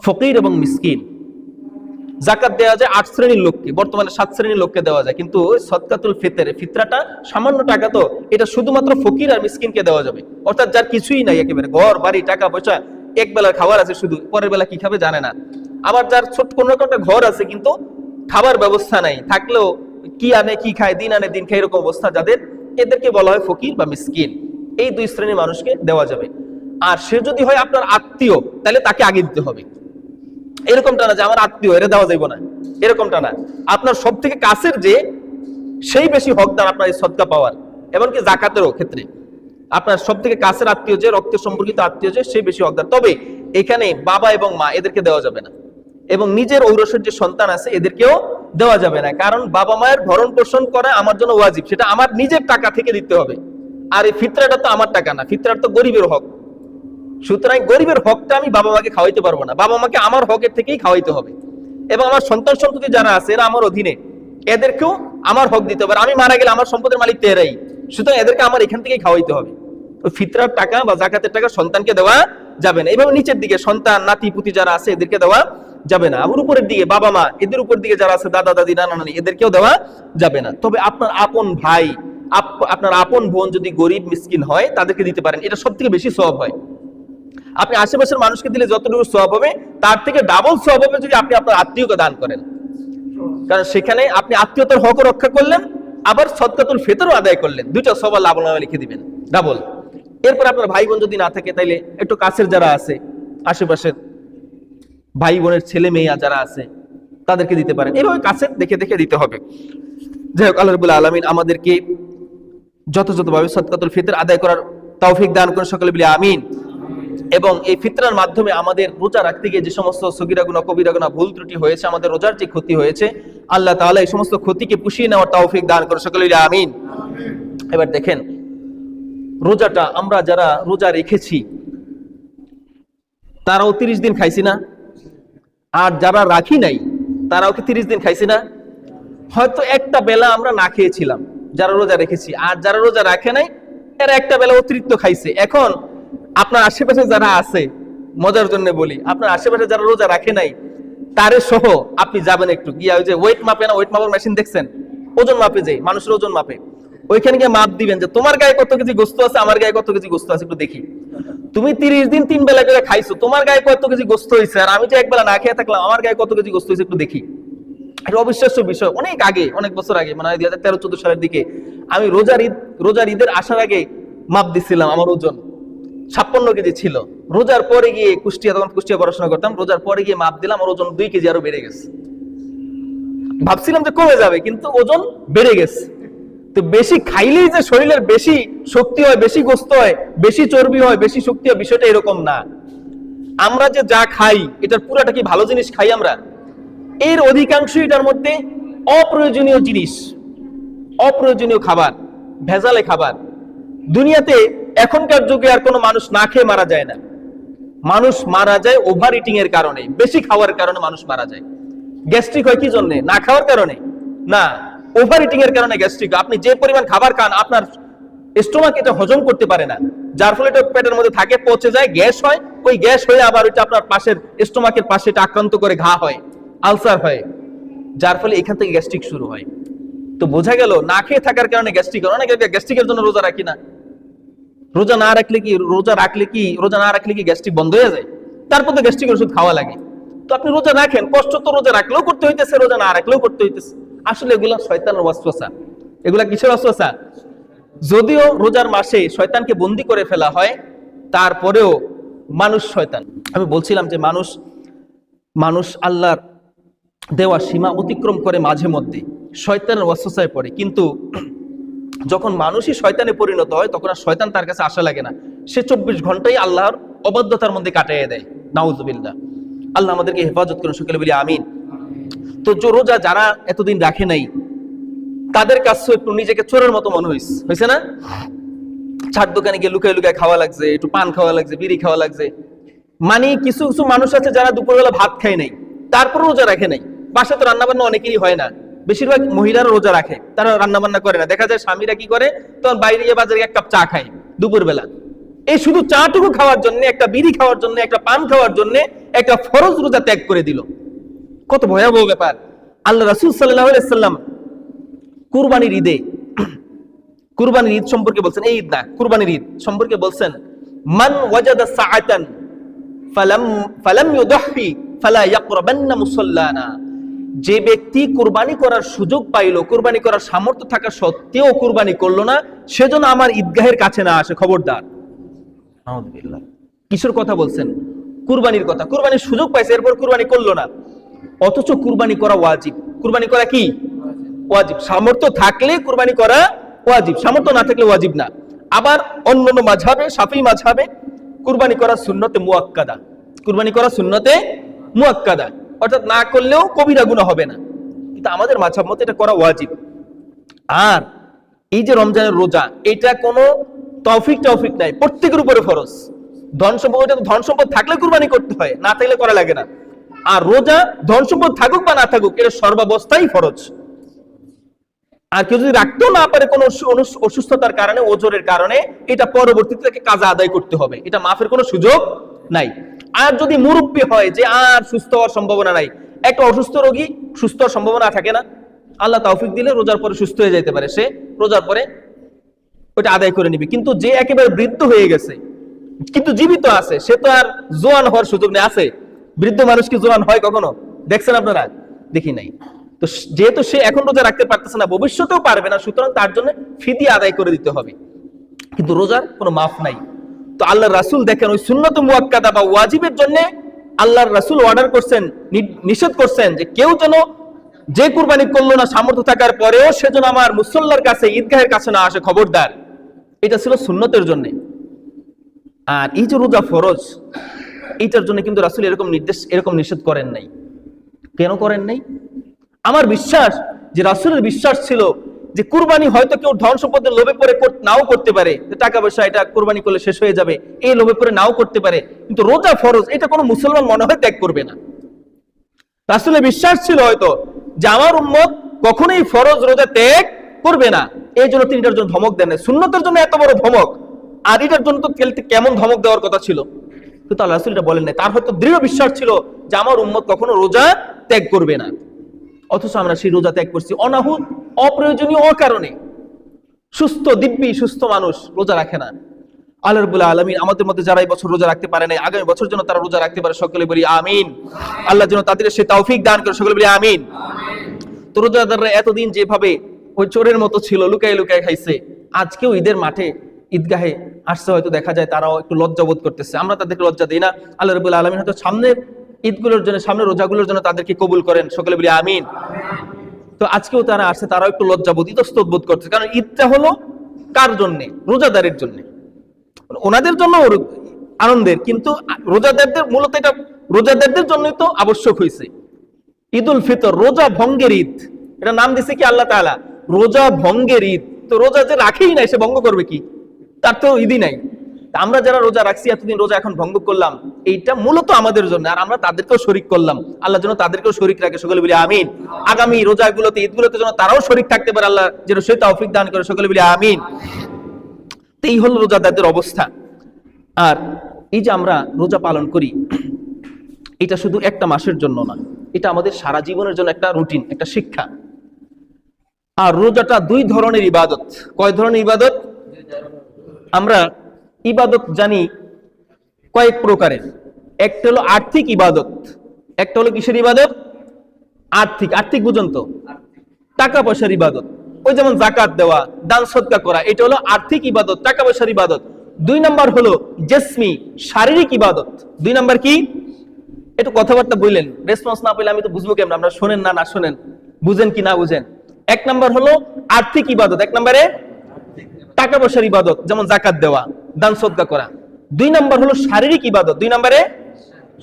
ফকির এবং মিসকিন। যাকাত দেওয়া যায় 8 শ্রেণীর লোককে, বর্তমানে 7 শ্রেণীর লোককে দেওয়া যায়, কিন্তু সদকাতুল ফিতরে ফিতরাটা সামান্য টাকা, তো এটা শুধুমাত্র ফকির আর মিসকিনকে দেওয়া যাবে। অর্থাৎ যার কিছুই নাই, একেবারে ঘর বাড়ি টাকা পয়সা, এক বেলার খাবার আছে, শুধু পরের বেলা কি খাবে জানে না। আবার যার ছোট কোনো একটা ঘর আছে কিন্তু খাবার ব্যবস্থা নাই, থাকলেও কি আনে কি খায়, দিন আনে দিন খায়, এরকম অবস্থা যাদের, এদেরকে বলা হয় ফকির বা মিসকিন। এই 2 শ্রেণীর মানুষকে দেওয়া যাবে। আর সে যদি হয় আপনার আত্মীয়, তাহলে তাকে আগে দিতে হবে। এরকমটা না যে আমার আত্মীয়, এরা দেওয়া যাইব না, এরকমটা না। আপনার সব থেকে কাছের যে সেই বেশি হকদার আপনার এই সদকা পাওয়ার। এমনকি জাকাতেরও ক্ষেত্রে আপনার সব থেকে কাছের আত্মীয় যে, রক্ত সম্পর্কিত আত্মীয় যে, সেই বেশি হকদার। তবে এখানে বাবা এবং মা এদেরকে দেওয়া যাবে না, এবং নিজের ঔরসের যে সন্তান আছে এদেরকেও দেওয়া যাবে না। কারণ বাবা মায়ের ভরণ পোষণ করা আমার জন্য ওয়াজিব, সেটা আমার নিজের টাকা থেকে দিতে হবে। আর এই ফিতরাটা তো আমার টাকা না, ফিতরাটা তো গরিবের হক। সুতরাং গরিবের হকটা আমি বাবা মাকে খাওয়াইতে পারবো না, বাবা মাকে আমার হকের থেকেই খাওয়াইতে হবে। এবং আমার সন্তান সন্ততি যারা আছে এরা আমার অধীনে, এদেরকেও আমার হক দিতে হবে। আমি মারা গেলে আমার সম্পদের মালিক তো এরাই, সুতরাং এদেরকে আমার এখান থেকেই খাওয়াইতে হবে। ওই ফিতরার টাকা বা জাকাতের টাকা সন্তানকে দেওয়া যাবে না। এভাবে নিচের দিকে সন্তান নাতি পুতি যারা আছে এদেরকে দেওয়া যাবে না। আবার উপরের দিকে বাবা মা, এদের উপর দিকে যারা আছে দাদা দাদি নানা নানি, এদেরকেও দেওয়া যাবে না। তবে আপনার আপন ভাই, আপনার আপন বোন যদি গরিব মিসকিন হয় তাদেরকে দিতে পারেন, এটা সব থেকে বেশি সওয়াব হয়। আপনি আশেপাশের মানুষকে দিলে যতটুকু সওয়াব হবে তার থেকে ডাবল সওয়াব হবে যদি আপনি আপনার আত্মীয়কে দান করেন। কারণ সেখানে আপনি আত্মীয়তার হক রক্ষা করলেন, আবার সদকাতুল ফিতরও আদায় করলেন, দুইটা সওয়াব আল্লাহ আপনাকে লিখে দিবেন ডাবল। এরপর আপনার ভাই বোন যদি না থাকে তাইলে একটু কাছের যারা আছে, আশেপাশের ভাই বোনের ছেলে মেয়ে যারা আছে তাদেরকে দিতে পারেন। এভাবে কাছের দেখে দেখে দিতে হবে। যাই হোক, আল্লাহ রাব্বুল আলামিন আমাদেরকে যথাযথভাবে সদকাতুল ফিতর আদায় করার তৌফিক দান করুন, সকলে বলি আমিন। এবং এই ফিতরার মাধ্যমে আমাদের রোজা রাখতে গিয়ে যে সমস্ত সগীরা গুনাহ কবিরা গুনাহ ভুল ত্রুটি হয়েছে, আমাদের রোজার যে ক্ষতি হয়েছে, আল্লাহ তাআলা এই সমস্ত ক্ষতিকে পুষিয়ে নেওয়ার তৌফিক দান করুন, সকলে বলি আমিন। এবার দেখেন, রোজাটা আমরা যারা রোজা রেখেছি তারাও 30 দিন খাইছি না? আর যারা রাখি নাই তারাও কি 30 দিন খাইছি না? হয়তো একটা বেলা আমরা না খেয়েছিলাম যারা রোজা রেখেছি, আর যারা রোজা রাখে নাই এরা একটা বেলা অতিরিক্ত খাইছে। এখন আপনার আশেপাশে যারা আছে, মজার জন্য বলি, আপনার আশেপাশে যারা রোজা রাখে নাই তারে সহ আপনি যাবেন একটু গিয়া, ওই যে ওয়েট মাপে না, ওয়েট মাপার মেশিন দেখছেন, ওজন মাপে, যে মানুষের ওজন মাপে, ওইখানে গিয়ে মাপ দিবেন যে তোমার গায়ে কত কেজি গোস্ত আছে, আমার গায়ে কত কেজি গোস্ত আছে, একটু দেখি। তুমি 30 দিন 3 বেলা করে খাইছো, তোমার গায়ে কত কেজি গোস্ত হয়েছে, আর আমি যে এক বেলা না খেয়ে থাকলাম, আমার গায়ে কত কেজি গোস্ত হয়েছে, একটু দেখি। এটা অবিশ্বাস্য বিষয়। অনেক আগে, অনেক বছর আগে, মানে 2013-14 সালের দিকে আমি রোজার ঈদের আসার আগে মাপ দিছিলাম, আমার ওজন 56 কেজি ছিল। রোজার পরে গিয়ে তখন কুষ্টিয়া পড়াশোনা করতাম, রোজার পরে গিয়ে মাপ দিলাম, আমার ওজন 2 কেজি আরো বেড়ে গেছে। ভাবছিলাম যে কমে যাবে, কিন্তু ওজন বেড়ে গেছে। তো বেশি খাইলেই যে শরীরের বেশি শক্তি হয়, বেশি গোস্ত হয়, বেশি চর্বি হয়, বেশি শক্তি হয়, বিষয়টা এরকম না। আমরা যে যা খাই এটার পুরাটা কি ভালো জিনিস খাই আমরা? এর অধিকাংশই এটার মধ্যে অপ্রয়োজনীয় জিনিস, অপ্রয়োজনীয় খাবার, ভেজালে খাবার। দুনিয়াতে এখনকার যুগে আর কোনো মানুষ না খেয়ে মারা যায় না। মানুষ মারা যায় ওভার ইটিং এর কারণে, বেশি খাওয়ার কারণে মানুষ মারা যায়। গ্যাস্ট্রিক হয় কি জন্য? না খাওয়ার কারণে না, ওভার ইটিং এর কারণে গ্যাস্ট্রিক। আপনি যে পরিমাণ খাবার খান আপনার স্টোমাক এটা হজম করতে পারে না, যার ফলে এটা পেটের মধ্যে থাকে, পচে যায়, গ্যাস হয়। ওই গ্যাস হয়ে আবার ওইটা আপনার পাশের স্টোমাকের পাশে এটা আক্রান্ত করে ঘা হয়, আলসার হয়, যার ফলে এখান থেকে গ্যাস্ট্রিক শুরু হয়। তো বোঝা গেল না খেয়ে থাকার কারণে গ্যাস্ট্রিক হয়। অনেকে গ্যাস্ট্রিকের জন্য রোজা রাখি না। রোজা না রাখলে কি গ্যাস্ট্রিক বন্ধ হয়ে যায়? তারপর তো গ্যাস্ট্রিক ওষুধ খাওয়া লাগে। তো আপনি রোজা রাখেন, কষ্ট তো রোজা রাখলেও করতে হইতেছে, রোজা না রাখলেও করতে হইতেছে। আসলে এগুলা শয়তানের ওয়াসওয়াসা। এগুলা কিসের ওয়াসওয়াসা? যদিও রোজার মাসে শয়তানকে বন্দী করে ফেলা হয়, তারপরেও মানুষ শয়তান। আমি বলছিলাম যে মানুষ আল্লাহর দেওয়া সীমা অতিক্রম করে, মাঝে মধ্যে শয়তানের ওয়াসওয়াসায় পড়ে। কিন্তু যখন মানুষই শয়তানে পরিণত হয় তখন আর শয়তান তার কাছে আসা লাগে না, সে 24 ঘন্টাই আল্লাহর অবাধ্যতার মধ্যে কাটিয়ে দেয়। নাউজুবিল্লাহ। আল্লাহ আমাদেরকে হেফাজত করুন, সকলে বলি আমিন। তো রোজা যারা এতদিন রাখে নাই তাদের কাছে একটু নিজেকে চোরের মতো মনে হয়েছে না? চার দোকানে গিয়ে লুকায় লুকায় খাওয়া লাগছে, একটু পান খাওয়া লাগছে, বিড়ি খাওয়া লাগছে। মানে কিছু কিছু মানুষ আছে যারা দুপুরবেলা ভাত খায় নাই, তারপর রোজা রাখে নাই। বাসা তো রান্না বান্না অনেকেরই হয় না, বেশিরভাগ মহিলারা রোজা রাখে, তারা রান্না বান্না করে না। দেখা যায় স্বামীরা কি করে, তখন বাইরে গিয়ে বাজারে 1 কাপ চা খায় দুপুরবেলা। এই শুধু চাটুকু খাওয়ার জন্য, একটা বিড়ি খাওয়ার জন্য, একটা পান খাওয়ার জন্য একটা ফরজ রোজা ত্যাগ করে দিল। কত ভয়াবহ ব্যাপার। আল্লাহ রাসূল সাল্লাল্লাহু আলাইহি সাল্লাম কুরবানির ঈদ সম্পর্কে বলছেন, এই ঈদ না, কুরবানির ঈদ সম্পর্কে বলছেন, মান ওয়াজাদা সাআতান ফালাম ইউদহি ফালা ইয়াকরাবান্না মুসাল্লানা। যে ব্যক্তি কুরবানি করার সুযোগ পাইল, কুরবানি করার সামর্থ্য থাকা সত্ত্বেও কুরবানি করলো না, সেজন্য আমার ঈদগাহের কাছে না আসে, খবরদার। নাউযুবিল্লাহ। কিসের কথা বলছেন? কুরবানির কথা। কুরবানির সুযোগ পাইছে, এরপর কুরবানি করলো না, অথচ কুরবানি করা ওয়াজিব। কুরবানি করা কি ওয়াজিব। সামর্থ্য থাকলে কুরবানি করা ওয়াজিব, সামর্থ্য না থাকলে ওয়াজিব না। আবার অন্যান্য মাযহাবে, শাফিঈ মাযহাবে কুরবানি করা সুন্নতে মুআক্কাদা, কুরবানি করা সুন্নতে মুআক্কাদা, অর্থাৎ না করলেও কবিরা গুনাহ হবে না, কিন্তু আমাদের মাযহাব মতে এটা করা ওয়াজিব। আর এই যে রমজানের রোজা, এটা কোনো তৌফিক নাই, প্রত্যেকের উপরে ফরজ। ধন সম্পদ, ধন সম্পদ থাকলে কুরবানি করতে হয়, না থাকলে করা লাগে না। আর রোজা ধন সম্পদ থাকুক বা না থাকুক, এটা সর্বাবস্থায় ফরজ। আর কেউ যদি রাখতেও না পারে কোনো অসুস্থতার কারণে, ওজরের কারণে, এটা পরবর্তীতে তাকে কাজা আদায় করতে হবে, এটা মাফের কোনো সুযোগ নাই। আর যদি মুরব্বী হয় যে আর সুস্থ হওয়ার সম্ভাবনা নাই, একটা অসুস্থ রোগী সুস্থ হওয়ার সম্ভাবনা থাকে না, আল্লাহ তৌফিক দিলে রোজার পরে সুস্থ হয়ে যেতে পারে, সে রোজার পরে ওটা আদায় করে নিবে। কিন্তু যে একেবারে বৃদ্ধ হয়ে গেছে কিন্তু জীবিত আছে, সে তো আর জোয়ান হওয়ার সুযোগ নেই। আছে বৃদ্ধ মানুষ কি জোয়ান হয় কখনো? দেখছেন আপনারা? দেখি নাই। তো যেহেতু সে এখন রোজা রাখতে পারতেছে না, ভবিষ্যতেও পারবে না, সুতরাং তার জন্য ফিদিয়া আদায় করে দিতে হবে, কিন্তু রোজার কোনো মাফ নাই। তো আল্লাহর রাসূল দেখেন ওই সুন্নত মুআক্কাদা বা ওয়াজিবের জন্য আল্লাহর রাসূল অর্ডার করছেন, নিষেধ করছেন যে কেউ যেন যে কুরবানি করলো না সামর্থ্য থাকার পরেও সে যেন আমার মুসল্লার কাছে, ঈদগাহের কাছে না আসে, খবরদার। এটা ছিল সুন্নতের জন্য। আর এই যে রোজা ফরজ, এইটার জন্য কিন্তু রাসূল এরকম নিষেধ করেন নাই। কেন করেন নাই? আমার বিশ্বাস যে রাসূলের বিশ্বাস ছিল যে কুরবানি হয়তো কেউ ধন সম্পদের লোভে পড়ে নাও করতে পারে, টাকা পয়সা এটা কুরবানি করলে শেষ হয়ে যাবে, এই লোভে পড়ে নাও করতে পারে, কিন্তু রোজা ফরজ, এটা কোনো মুসলমান মনে হয় ত্যাগ করবে না। রাসূলের বিশ্বাস ছিল হয়তো যে আমার উম্মত কখনোই ফরজ রোজা ত্যাগ করবে না, এই জন্য তিনি এটার জন্য ধমক দেন না। সুন্নতের জন্য এত বড় ধমক, আর এটার জন্য তো কেমন ধমক দেওয়ার কথা ছিল, কিন্তু আল্লাহ রাসূল এটা বলেন না। তার হয়তো দৃঢ় বিশ্বাস ছিল যে আমার উম্মত কখনো রোজা ত্যাগ করবে না, অথচ আমরা সেই রোজা ত্যাগ করছি অনাহুত, অপ্রয়োজনীয়, অকারণে। সুস্থ দিব্যি সুস্থ মানুষ রোজা রাখে না। আল্লাহ রাব্বুল আলামিন আমাদের মধ্যে যারা এই বছর রোজা রাখতে পারে না, আগামী বছর যেন তারা রোজা রাখতে পারে, সকলে বলি আমিন। আল্লাহ যেন তাদের সে তৌফিক দান করে, সকলে বলি আমিন। তো রোজাদাররা এতদিন যেভাবে ওই চোরের মতো ছিল, লুকায় লুকায় খাইছে, আজকেও ঈদের মাঠে, ঈদগাহে আসছে, হয়তো দেখা যায় তারাও একটু লজ্জা বোধ করতেছে। আমরা তাদেরকে লজ্জা দিই না। আল্লাহ রাব্বুল আলামিন হয়তো সামনের ঈদগুলোর জন্য, সামনের রোজাগুলোর জন্য তাদেরকে কবুল করেন, সকলে বলি আমিন। তো আজকেও তারা আসছে, তারাও একটু লজ্জাবোধ, ইতস্তত বোধ করছে, কারণ ঈদটা হলো কার জন্য? রোজাদারের জন্য। ওনাদের জন্য আনন্দের, কিন্তু রোজাদারদের মূলত এটা রোজাদারদের জন্যই তো আবশ্যক হয়েছে। ঈদুল ফিতর, রোজা ভঙ্গের ঈদ, এটা নাম দিছে কি আল্লাহ তাআলা? রোজা ভঙ্গের ঈদ। তো রোজা যে রাখেই নাই, সে ভঙ্গ করবে কি? তার তো ঈদই নাই। আমরা যারা রোজা রাখছি, এতদিন রোজা এখন ভঙ্গ করলাম, এইটা মূলত আমাদের জন্য, আর আমরা তাদেরকেও শরীক করলাম। আল্লাহ যেন তাদেরকেও শরীক রাখে, সকলে বলি আমিন। আগামী রোজাগুলোতে, ঈদগুলোতে যেন তারাও শরীক থাকতে পারে, আল্লাহ যেন সে তৌফিক দান করে, সকলে বলি আমিন। তো এই হলো রোজাদারদের অবস্থা। আর এই যে আমরা রোজা পালন করি, এটা শুধু একটা মাসের জন্য না, এটা আমাদের সারা জীবনের জন্য একটা রুটিন, একটা শিক্ষা। আর রোজাটা দুই ধরনের ইবাদত। কয় ধরনের ইবাদত? আমরা ইবাদত জানি কয়েক প্রকারের। একটা হলো আর্থিক ইবাদত, একটা হলো কিসের ইবাদত? আর্থিক বুঝুন তো, টাকা পয়সার ইবাদত। ওই যেমন যাকাত দেওয়া, দান সদকা করা, এটা হলো আর্থিক ইবাদত, টাকা পয়সার ইবাদত। দুই নাম্বার হলো জিসমি, শারীরিক ইবাদত। দুই নাম্বার কি? একটু কথাবার্তা বললেন, রেসপন্স না পেলে আমি তো বুঝবো কেমন আপনারা শোনেন না শোনেন, বুঝেন কি না বুঝেন। এক নাম্বার হলো আর্থিক ইবাদত, এক নম্বরে টাকা পয়সার ইবাদত, যেমন যাকাত দেওয়া, দান সদকা করা। দুই নাম্বার হলো শারীরিক ইবাদত, দুই নম্বরে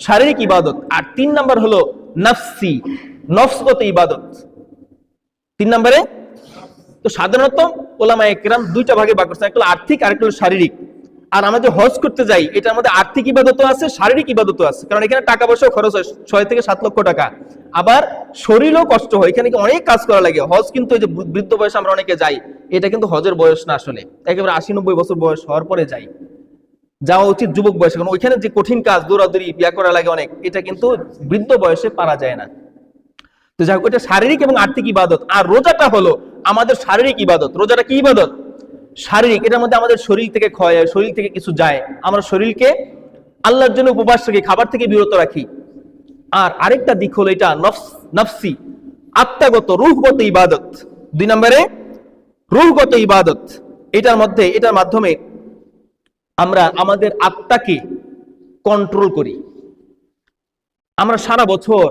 শারীরিক ইবাদত। আর তিন নাম্বার হলো নফসি, নফসগত ইবাদত, তিন নম্বরে। তো সাধারণত ওলামায়ে কেরাম দুইটা ভাগে ভাগ করছে, একটা হলো আর্থিক আর একটা হলো শারীরিক। আর আমরা যে হজ করতে যাই, এটার মধ্যে আর্থিক ইবাদতও আছে, শারীরিক ইবাদতও আছে, কারণ এখানে টাকা পয়সাও খরচ হয় 6 থেকে 7 লক্ষ টাকা। আবার শরীরও কষ্ট হয়, এখানে অনেক কাজ করা লাগে। হজ কিন্তু এই যে বৃদ্ধ বয়সে আমরা অনেকে যাই, এটা কিন্তু হজের বয়স না, আসলে একেবারে 80-90 বছর বয়স হওয়ার পরে যাই, যাওয়া উচিত যুবক বয়সে, কারণ ওইখানে যে কঠিন কাজ, দৌড়াদৌড়ি, বিয়া করা লাগে অনেক, এটা কিন্তু বৃদ্ধ বয়সে পারা যায় না। তো যাই হোক, এটা শারীরিক এবং আর্থিক ইবাদত। আর রোজাটা হলো আমাদের শারীরিক ইবাদত। রোজাটা কি ইবাদত? শারীরিক। এটার মধ্যে আমাদের শরীর থেকে ক্ষয় হয়, শরীর থেকে কিছু যায়, আমরা শরীরকে আল্লাহর জন্য উপবাস রাখি, খাবার থেকে বিরত রাখি। আর আরেকটা দিক হলো এটা নফসি, আত্মাগত, রূহগত ইবাদত। দুই নম্বরে রূহগত ইবাদত। এটার মাধ্যমে আমরা আমাদের আত্মাকে কন্ট্রোল করি। আমরা সারা বছর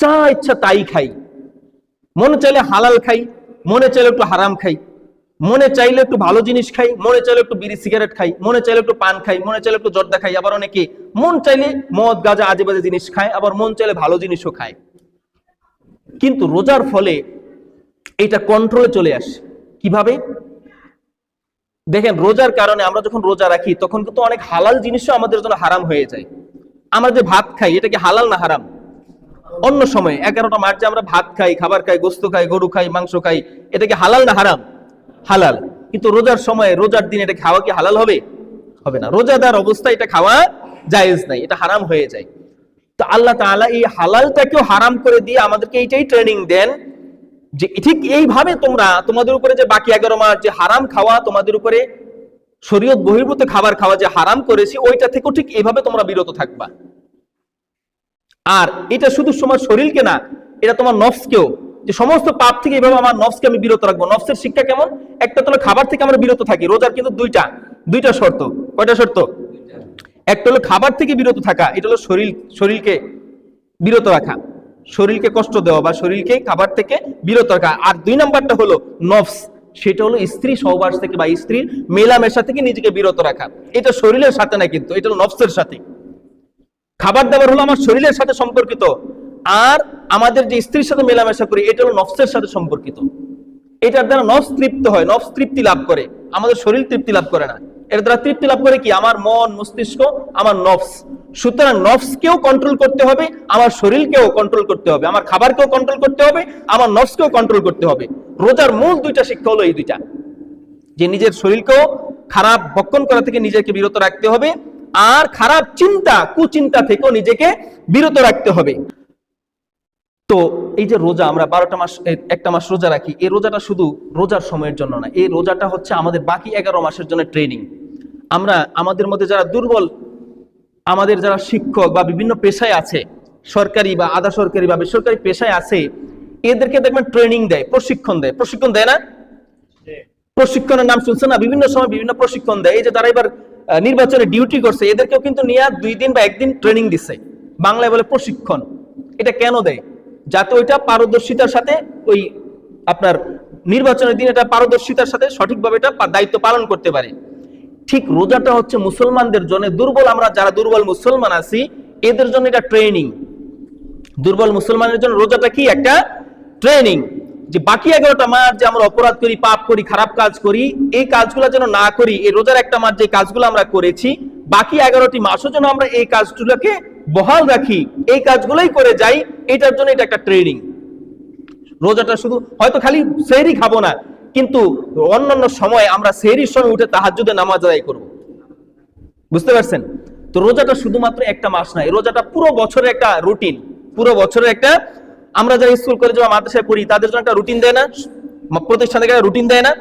যা ইচ্ছা তাই খাই, মনে চাইলে হালাল খাই, মনে চাইলে একটু হারাম খাই, মনে চাইলে একটু ভালো জিনিস খাই, মনে চাইলে একটু বিড়ি সিগারেট খাই, মনে চাইলে একটু পান খাই, মনে চাইলে একটু জর্দা খাই। আবার অনেকে মন চাইলে মদ গাঁজা আজে বাজে জিনিস খায়, আবার মন চাইলে ভালো জিনিসও খায়। কিন্তু রোজার ফলে এটা কন্ট্রোলে চলে আসে। কিভাবে? দেখেন, রোজার কারণে আমরা যখন রোজা রাখি তখন কিন্তু অনেক হালাল জিনিসও আমাদের জন্য হারাম হয়ে যায়। আমরা যে ভাত খাই, এটা কি হালাল না হারাম? অন্য সময় 11টা মাস যে আমরা ভাত খাই, খাবার খাই, গোস্ত খাই, গরু খাই, মাংস খাই, এটা কি হালাল না হারাম? হালাল। কিন্তু রোজার সময়, রোজার দিন এটা খাওয়া কি হালাল হবে? হবে না। রোজাদার অবস্থায় এটা খাওয়া জায়েজ নাই, এটা হারাম হয়ে যায়। তো আল্লাহ তাআলা এই হালালটাকেও হারাম করে দিয়ে আমাদেরকে এইটাই ট্রেনিং দেন যে ঠিক এইভাবে তোমাদের উপরে যে বাকি 11 মাস যে হারাম খাওয়া, তোমাদের উপরে শরীয়ত বহির্ভূত খাবার খাওয়া যে হারাম করেছি, ওইটা থেকেও ঠিক এইভাবে তোমরা বিরত থাকবা। আর এটা শুধু তোমার শরীরকে না, এটা তোমার নফসকেও, যে সমস্ত পাপ থেকে এইভাবে আমার নফসকে আমি বিরত রাখবো। নফসের শিক্ষা কেমন? একটা তো খাবার থেকে আমরা বিরত থাকি। রোজার কিন্তু দুইটা শর্ত। কয়টা শর্ত? একটা হলো খাবার থেকে বিরত থাকা, এটা হলো শরীরকে বিরত রাখা, শরীরকে কষ্ট দেওয়া বা শরীরকে খাবার থেকে বিরত রাখা। আর 2 নাম্বারটা হলো নফস, সেটা হলো স্ত্রী সহবাস থেকে বা স্ত্রীর মেলামেশা থেকে নিজেকে বিরত রাখা। এটা শরীরের সাথে না, কিন্তু এটা হলো নফসের সাথে। খাবার দাবার হলো আমার শরীরের সাথে সম্পর্কিত, আর আমাদের যে স্ত্রীর সাথে মেলামেশা করি এটা হলো নফসের সাথে সম্পর্কিত। এটার দ্বারা নফস তৃপ্ত হয়, নফস তৃপ্তি লাভ করে, আমাদের শরীর তৃপ্তি লাভ করে না। এর দ্বারা তৃপ্তি লাভ করে কি? আমার মন, মস্তিষ্ক, আমার নফস। সুতরাং নফসকেও কন্ট্রোল করতে হবে, আমার শরীরকেও কন্ট্রোল করতে হবে, আমার খাবারকেও কন্ট্রোল করতে হবে, আমার নফসকেও কন্ট্রোল করতে হবে। রোজার মূল 2টা শিক্ষা হলো এই 2টা, যে নিজের শরীরকেও খারাপ ভক্ষণ করা থেকে নিজেকে বিরত রাখতে হবে, আর খারাপ চিন্তা, কুচিন্তা থেকেও নিজেকে বিরত রাখতে হবে। তো এই যে রোজা, আমরা 12টা মাস, 1টা মাস রোজা রাখি, এই রোজাটা শুধু রোজার সময়ের জন্য না, এই রোজাটা হচ্ছে আমাদের বাকি 11 মাসের জন্য ট্রেনিং। আমরা আমাদের মধ্যে যারা দুর্বল, আমাদের যারা শিক্ষক বা বিভিন্ন পেশায় আছে, সরকারি বা আধা সরকারি বা বেসরকারি পেশায় আছে, এদেরকে দেখবেন ট্রেনিং দেয়, প্রশিক্ষণ দেয়। প্রশিক্ষণ দেয় না? প্রশিক্ষণের নাম শুনছেন না? বিভিন্ন সময় বিভিন্ন প্রশিক্ষণ দেয়। এই যে তারা এবার নির্বাচনে ডিউটি করছে, এদেরকেও কিন্তু নিয়ে 2 দিন বা 1 দিন ট্রেনিং দিচ্ছে, বাংলায় বলে প্রশিক্ষণ। এটা কেন দেয়? যাতে ওইটা পারদর্শিতার সাথে, ওই আপনার নির্বাচনের দিন এটা পারদর্শিতার সাথে সঠিকভাবে এটা দায়িত্ব পালন করতে পারে। ঠিক রোজাটা হচ্ছে মুসলমানদের জন্য, দুর্বল আমরা যারা দুর্বল মুসলমান আছি এদের জন্য এটা ট্রেনিং। দুর্বল মুসলমানের জন্য রোজাটা কি? একটা ট্রেনিং, যে বাকি 11টা মাস যে আমরা অপরাধ করি, পাপ করি, খারাপ কাজ করি, এই কাজগুলো যেন না করি। এই রোজার 1টা মাস যে কাজগুলো আমরা করেছি, বাকি 11টি মাসও যেন আমরা এই কাজগুলোকে বহাল রাখি, এই কাজগুলোই করে যাই, এটার জন্য এটা একটা ট্রেনিং। রোজাটা শুধু হয়তো খালি সেহরি খাবো না, কিন্তু অন্যান্য সময় আমরা সেহরির সময় উঠে তাহাজ্জুদে নামাজ আদায় করব। বুঝতে পারছেন? তো রোজাটা শুধুমাত্র 1টা মাস নয়, রোজাটা পুরো বছরের একটা রুটিন। পুরো বছরের একটা, আমরা যারা স্কুল কলেজ বা মাদ্রাসায় পড়ি তাদের জন্য একটা রুটিন দেয় না? প্রতিষ্ঠান থেকে রুটিন দেয় না?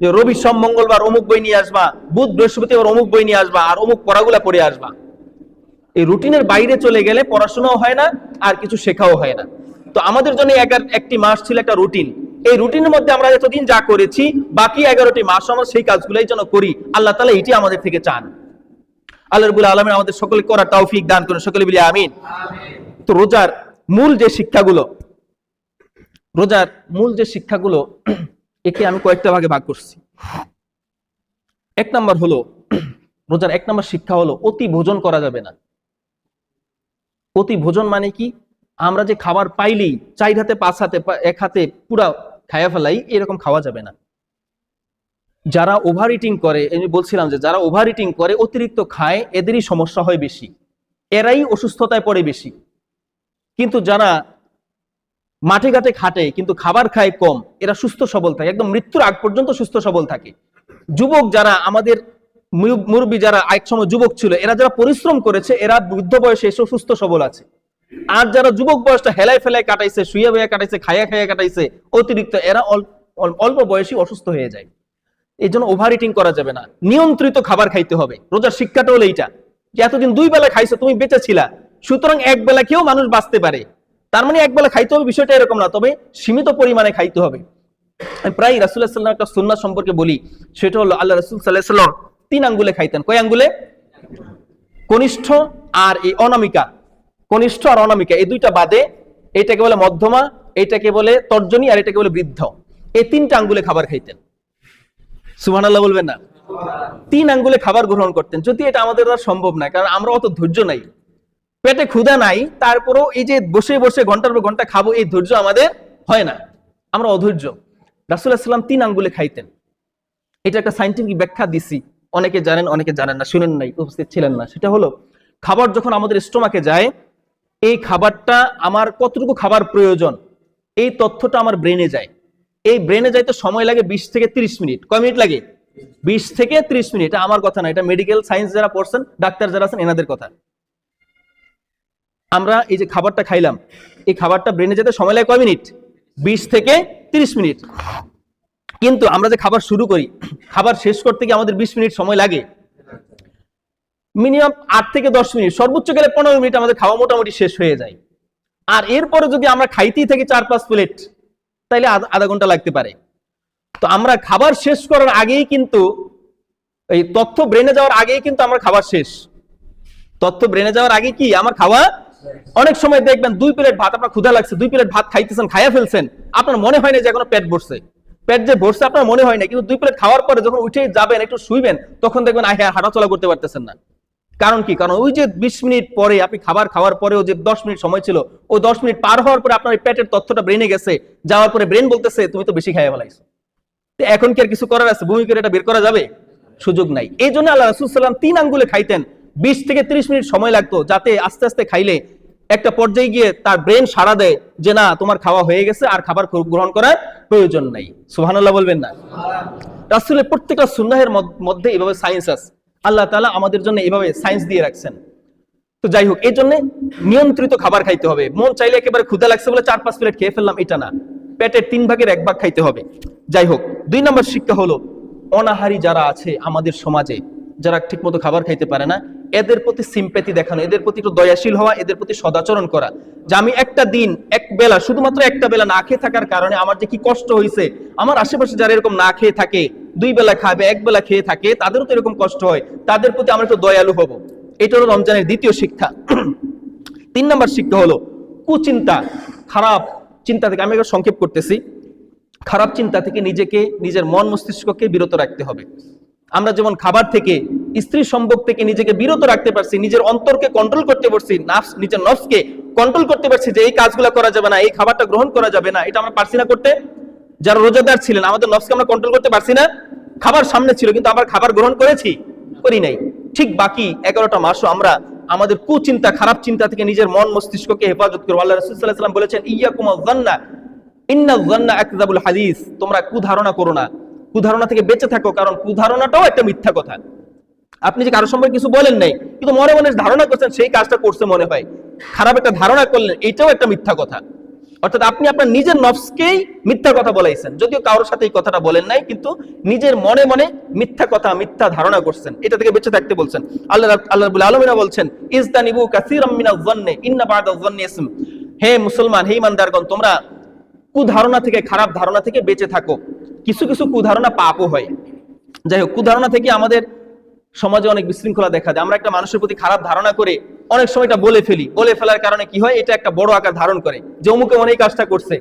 যে রবি সোম মঙ্গলবার অমুক বই নিয়ে আসবা, বুধ বৃহস্পতিবার অমুক বই নিয়ে আসবা, আর অমুক পড়াগুলা পড়ে আসবা। এই রুটিনের বাইরে চলে গেলে পড়াশোনাও হয় না, আর কিছু শেখাও হয় না। তো আমাদের জন্য 1টি মাস ছিল একটা রুটিন। এই রুটিনের মধ্যে আমরা এতদিন যা করেছি, বাকি 11টি মাস আমরা সেই কাজগুলোই যেন করি। আল্লাহ তাআলা এটি আমাদের থেকে চান। আল্লাহ রাব্বুল আলামিন আমাদের সকলকে করার তৌফিক দান করুন, সকলে বলি আমিন। তো রোজার মূল যে শিক্ষাগুলো, একে আমি কয়েকটা ভাগে ভাগ করছি। 1 নাম্বার হলো, রোজার 1 নাম্বার শিক্ষা হলো অতি ভোজন করা যাবে না। অতি ভোজন মানে কি? আমরা যে খাবার পাইলেই 4 হাতে 5 হাতে 1 হাতে পুরা খায়া ফেলাই, এরকম খাওয়া যাবে না। যারা ওভার ইটিং করে, আমি বলছিলাম যে যারা ওভার ইটিং করে, অতিরিক্ত খায়, এদেরই সমস্যা হয় বেশি, এরাই অসুস্থতায় পড়ে বেশি। কিন্তু যারা মাঠে ঘাটে খাটে কিন্তু খাবার খায় কম, এরা সুস্থ সবল থাকে, একদম মৃত্যুর আগ পর্যন্ত সুস্থ সবল থাকে। যুবক যারা, আমাদের মুরব্বী যারা এক সময় যুবক ছিল, এরা যারা পরিশ্রম করেছে, এরা বৃদ্ধ বয়সে এসে সুস্থ সবল আছে। আর যারা যুবক বয়সটা হেলায় ফেলায় কাটাইছে, শুয়ে বয়ে কাটাইছে, খাইয়া কাটাইছে অতিরিক্ত, এরা অল্প বয়সী অসুস্থ হয়ে যায়। এই জন্য ওভার ইটিং করা যাবে না, নিয়ন্ত্রিত খাবার খাইতে হবে। রোজার শিক্ষাটা হলো এইটা, যে এতদিন 2 বেলা খাইছো, তুমি বেঁচে ছিলা, সুতরাং 1 বেলা খেয়েও মানুষ বাঁচতে পারে। তার মানে 1 বেলা খাইতে হবে বিষয়টা এরকম না, তবে সীমিত পরিমাণে খাইতে হবে। প্রায় রাসূলুল্লাহ সাল্লাল্লাহু আলাইহি ওয়াসাল্লাম একটা সুন্নাহ সম্পর্কে বলি, সেটা হলো আল্লাহ রাসূল সাল্লাল্লাহু আলাইহি ওয়াসাল্লাম 3 আঙ্গুলে খাইতেন। কয় আঙ্গুলে? কনিষ্ঠ আর এই অনামিকা। কনিষ্ঠ আর অনামিকা এই 2টা বাদে, এটাকে বলে মধ্যমা, এটাকে বলে তর্জনী, আর এটাকে বলে বৃদ্ধ। এই 3টা আঙ্গুলে খাবার খাইতেন। সুবহানাল্লাহ বলবেন না? 3 আঙ্গুলে খাবার গ্রহণ করতেন। যদি এটা আমাদের দ্বারা সম্ভব না, কারণ আমরা অত ধৈর্য নাই, পেটে ক্ষুধা নাই, তারপরও এই যে বসে বসে ঘন্টার পর ঘন্টা খাবো, এই ধৈর্য আমাদের হয় না, আমরা অধৈর্য। রাসূলুল্লাহ সাল্লাল্লাহু আলাইহি ওয়াসাল্লাম 3 আঙ্গুলে খাইতেন। এটা একটা সায়েন্টিফিক ব্যাখ্যা দিছি, অনেকে জানেন অনেকে জানেন না, শুনেন নাই, উপস্থিত ছিলেন না। সেটা হলো, খাবার যখন আমাদের স্টোমাকে যায়, এই খাবারটা আমার কতটুকু খাবার প্রয়োজন, এই তথ্যটা আমার ব্রেনে যায়। এই ব্রেনে যাইতে সময় লাগে 20 থেকে 30 মিনিট। কয় মিনিট লাগে? 20 থেকে 30 মিনিট। এটা আমার কথা না, এটা মেডিকেল সায়েন্স যারা পড়ছেন, ডাক্তার যারা আছেন, এনাদের কথা। আমরা এই যে খাবারটা খাইলাম, এই খাবারটা ব্রেনে যেতে সময় লাগে কয় মিনিট? 20 থেকে 30 মিনিট। কিন্তু আমরা যে খাবার শুরু করি, খাবার শেষ করতে গিয়ে আমাদের 20 মিনিট সময় লাগে, মিনিমাম 8 থেকে 10 মিনিট, সর্বোচ্চ গেলে 15 মিনিট আমাদের খাওয়া মোটামুটি শেষ হয়ে যায়। আর এরপরে যদি আমরা খাইতেই থাকি 4-5 প্লেট, তাইলে আধা ঘন্টা লাগতে পারে। তো আমরা খাবার শেষ করার আগেই কিন্তু, এই তথ্য ব্রেনে যাওয়ার আগেই কিন্তু আমার খাবার শেষ। তথ্য ব্রেনে যাওয়ার আগে কি আমার খাওয়া? অনেক সময় দেখবেন 2 প্লেট ভাত, আপনার ক্ষুধা লাগছে, 2 প্লেট ভাত খাইতেছেন, খাইয়া ফেলছেন, আপনার মনে হয় না যে এখনো পেট ভরছে। পেট যে ভরছে আপনার মনে হয় না, কিন্তু 2 প্লেট খাওয়ার পরে যখন উঠে যাবেন, একটু শুইবেন, তখন দেখবেন হাঁটাচলা করতে পারতেছেন না। কারণ কি? কারণ ওই যে 20 মিনিট পরে আপনি খাবার খাওয়ার পরেও যে 10 মিনিট সময় ছিল, ওই 10 মিনিট পার হওয়ার পরে আপনার পেটের তথ্যটা ব্রেনে গেছে, যাওয়ার পরে ব্রেন বলতেছে তুমি তো বেশি খাইয়া ফেলাইছো। তো এখন কি আর কিছু করার আছে? বমি করে এটা বের করা যাবে? সুযোগ নাই। এই জন্য আল্লাহ রাসূল সাল্লাল্লাহু আলাইহি ওয়াসাল্লাম 3 আঙ্গুলে খাইতেন। 20 থেকে 30 মিনিট সময় লাগতো, যাতে আস্তে আস্তে খাইলে একটা পর্যায়ে গিয়ে তার ব্রেন সাড়া দেয় যে না, তোমার খাওয়া হয়ে গেছে, আর খাবার গ্রহণ করার প্রয়োজন নাই। সুবহানাল্লাহ বলবেন না? রাসূলের প্রত্যেকটা সুন্নাহের মধ্যে এইভাবে সায়েন্স আছে। আল্লাহ তাআলা আমাদের জন্য এইভাবে সায়েন্স দিয়ে রাখছেন। তো যাই হোক, এই জন্য নিয়ন্ত্রিত খাবার খাইতে হবে। মন চাইলে একেবারে ক্ষুধা লাগছে বলে 4-5 প্লেট খেয়ে ফেললাম, এটা না। পেটের 3 ভাগের 1 ভাগ খাইতে হবে। যাই হোক, 2 নম্বর শিক্ষা হলো, অনাহারী যারা আছে আমাদের সমাজে, যারা ঠিকমতো খাবার খাইতে পারে না, এদের প্রতি সিম্প্যাথি দেখানো, এদের প্রতি একটু দয়াশীল হওয়া, এদের প্রতি সদাচরণ করা। যে আমি একটা দিন, এক বেলা, শুধুমাত্র একটা বেলা না খেয়ে থাকার কারণে আমার যে কি কষ্ট হয়েছে, আমার আশেপাশে যারা এরকম না খেয়ে থাকে, 2 বেলা খাবে, 1 বেলা খেয়ে থাকে, তাদেরও তো এরকম কষ্ট হয়, তাদের প্রতি আমরা একটু দয়ালু হব। এটা হলো রমজানের 2য় শিক্ষা। 3 নম্বর শিক্ষা হলো কুচিন্তা, খারাপ চিন্তা থেকে, আমি একটু সংক্ষেপ করতেছি, খারাপ চিন্তা থেকে নিজেকে, নিজের মন মস্তিষ্ককে বিরত রাখতে হবে। আমরা যেমন খাবার থেকে, স্ত্রী সম্ভোগ থেকে নিজেকে বিরত রাখতে পারছি, নিজের অন্তরকে কন্ট্রোল করতে পারছি, নিজের নফসকে কন্ট্রোল করতে পারছি যে এই কাজগুলো করা যাবে না, এই খাবারটা গ্রহণ করা যাবে না, এটা আমরা পারছি না করতে। যারা রোজাদার ছিলেন, আমাদের নফসকে আমরা কন্ট্রোল করতে পারছি না। খাবার সামনে ছিল, কিন্তু আবার খাবার গ্রহণ করেছি? করি নাই। ঠিক বাকি 11টা মাসও আমরা আমাদের কুচিন্তা, খারাপ চিন্তা থেকে নিজের মন মস্তিষ্ককে হেফাজত করব। আল্লাহ রাসূল সাল্লাল্লাহু আলাইহি ওয়াসাল্লাম বলেছেন, ইয়াকুমুয যান্না ইন্নায যান্না আকযাবুল হাদিস, তোমরা কুধারণা করো না, কুধারণা থেকে বেঁচে থাকো, কারণ কুধারণাটাও একটা মিথ্যা কথা। আপনি যে কারো সম্পর্কে কিছু বলেন নাই, কিন্তু মনে মনে ধারণা করছেন সেই কাজটা করছে মনে হয়, খারাপ একটা ধারণা করলেন, এটাও একটা মিথ্যা কথা। অর্থাৎ আপনি আপনার নিজের নফসকেই মিথ্যা কথা বলাইছেন, যদিও কারোর সাথে এই কথাটা বলেন নাই, কিন্তু নিজের মনে মনে মিথ্যা কথা, মিথ্যা ধারণা করছেন। এটা থেকে বেঁচে থাকতে বলছেন। আল্লাহ রাব্বুল আলামিন বলছেন, ইজতানিবু কাসীরাম মিনাজ যান্নি ইন্না বা'দাজ যান্নি ইসম। হে মুসলমান, হে ঈমানদারগণ, তোমরা কুধারণা থেকে, খারাপ ধারণা থেকে বেঁচে থাকো। কিছু কিছু কুধারণা পাপও হয়। যাই হোক, কুধারণা থেকে আমাদের সমাজে অনেক বিশৃঙ্খলা দেখা যায়। আমরা একটা মানুষের প্রতি খারাপ ধারণা করে অনেক সময় এটা বলে ফেলি, বলে ফেলার কারণে কি হয়, এটা একটা বড় আকার ধারণ করে, যে অমুকে মনে এই কাজটা করছে,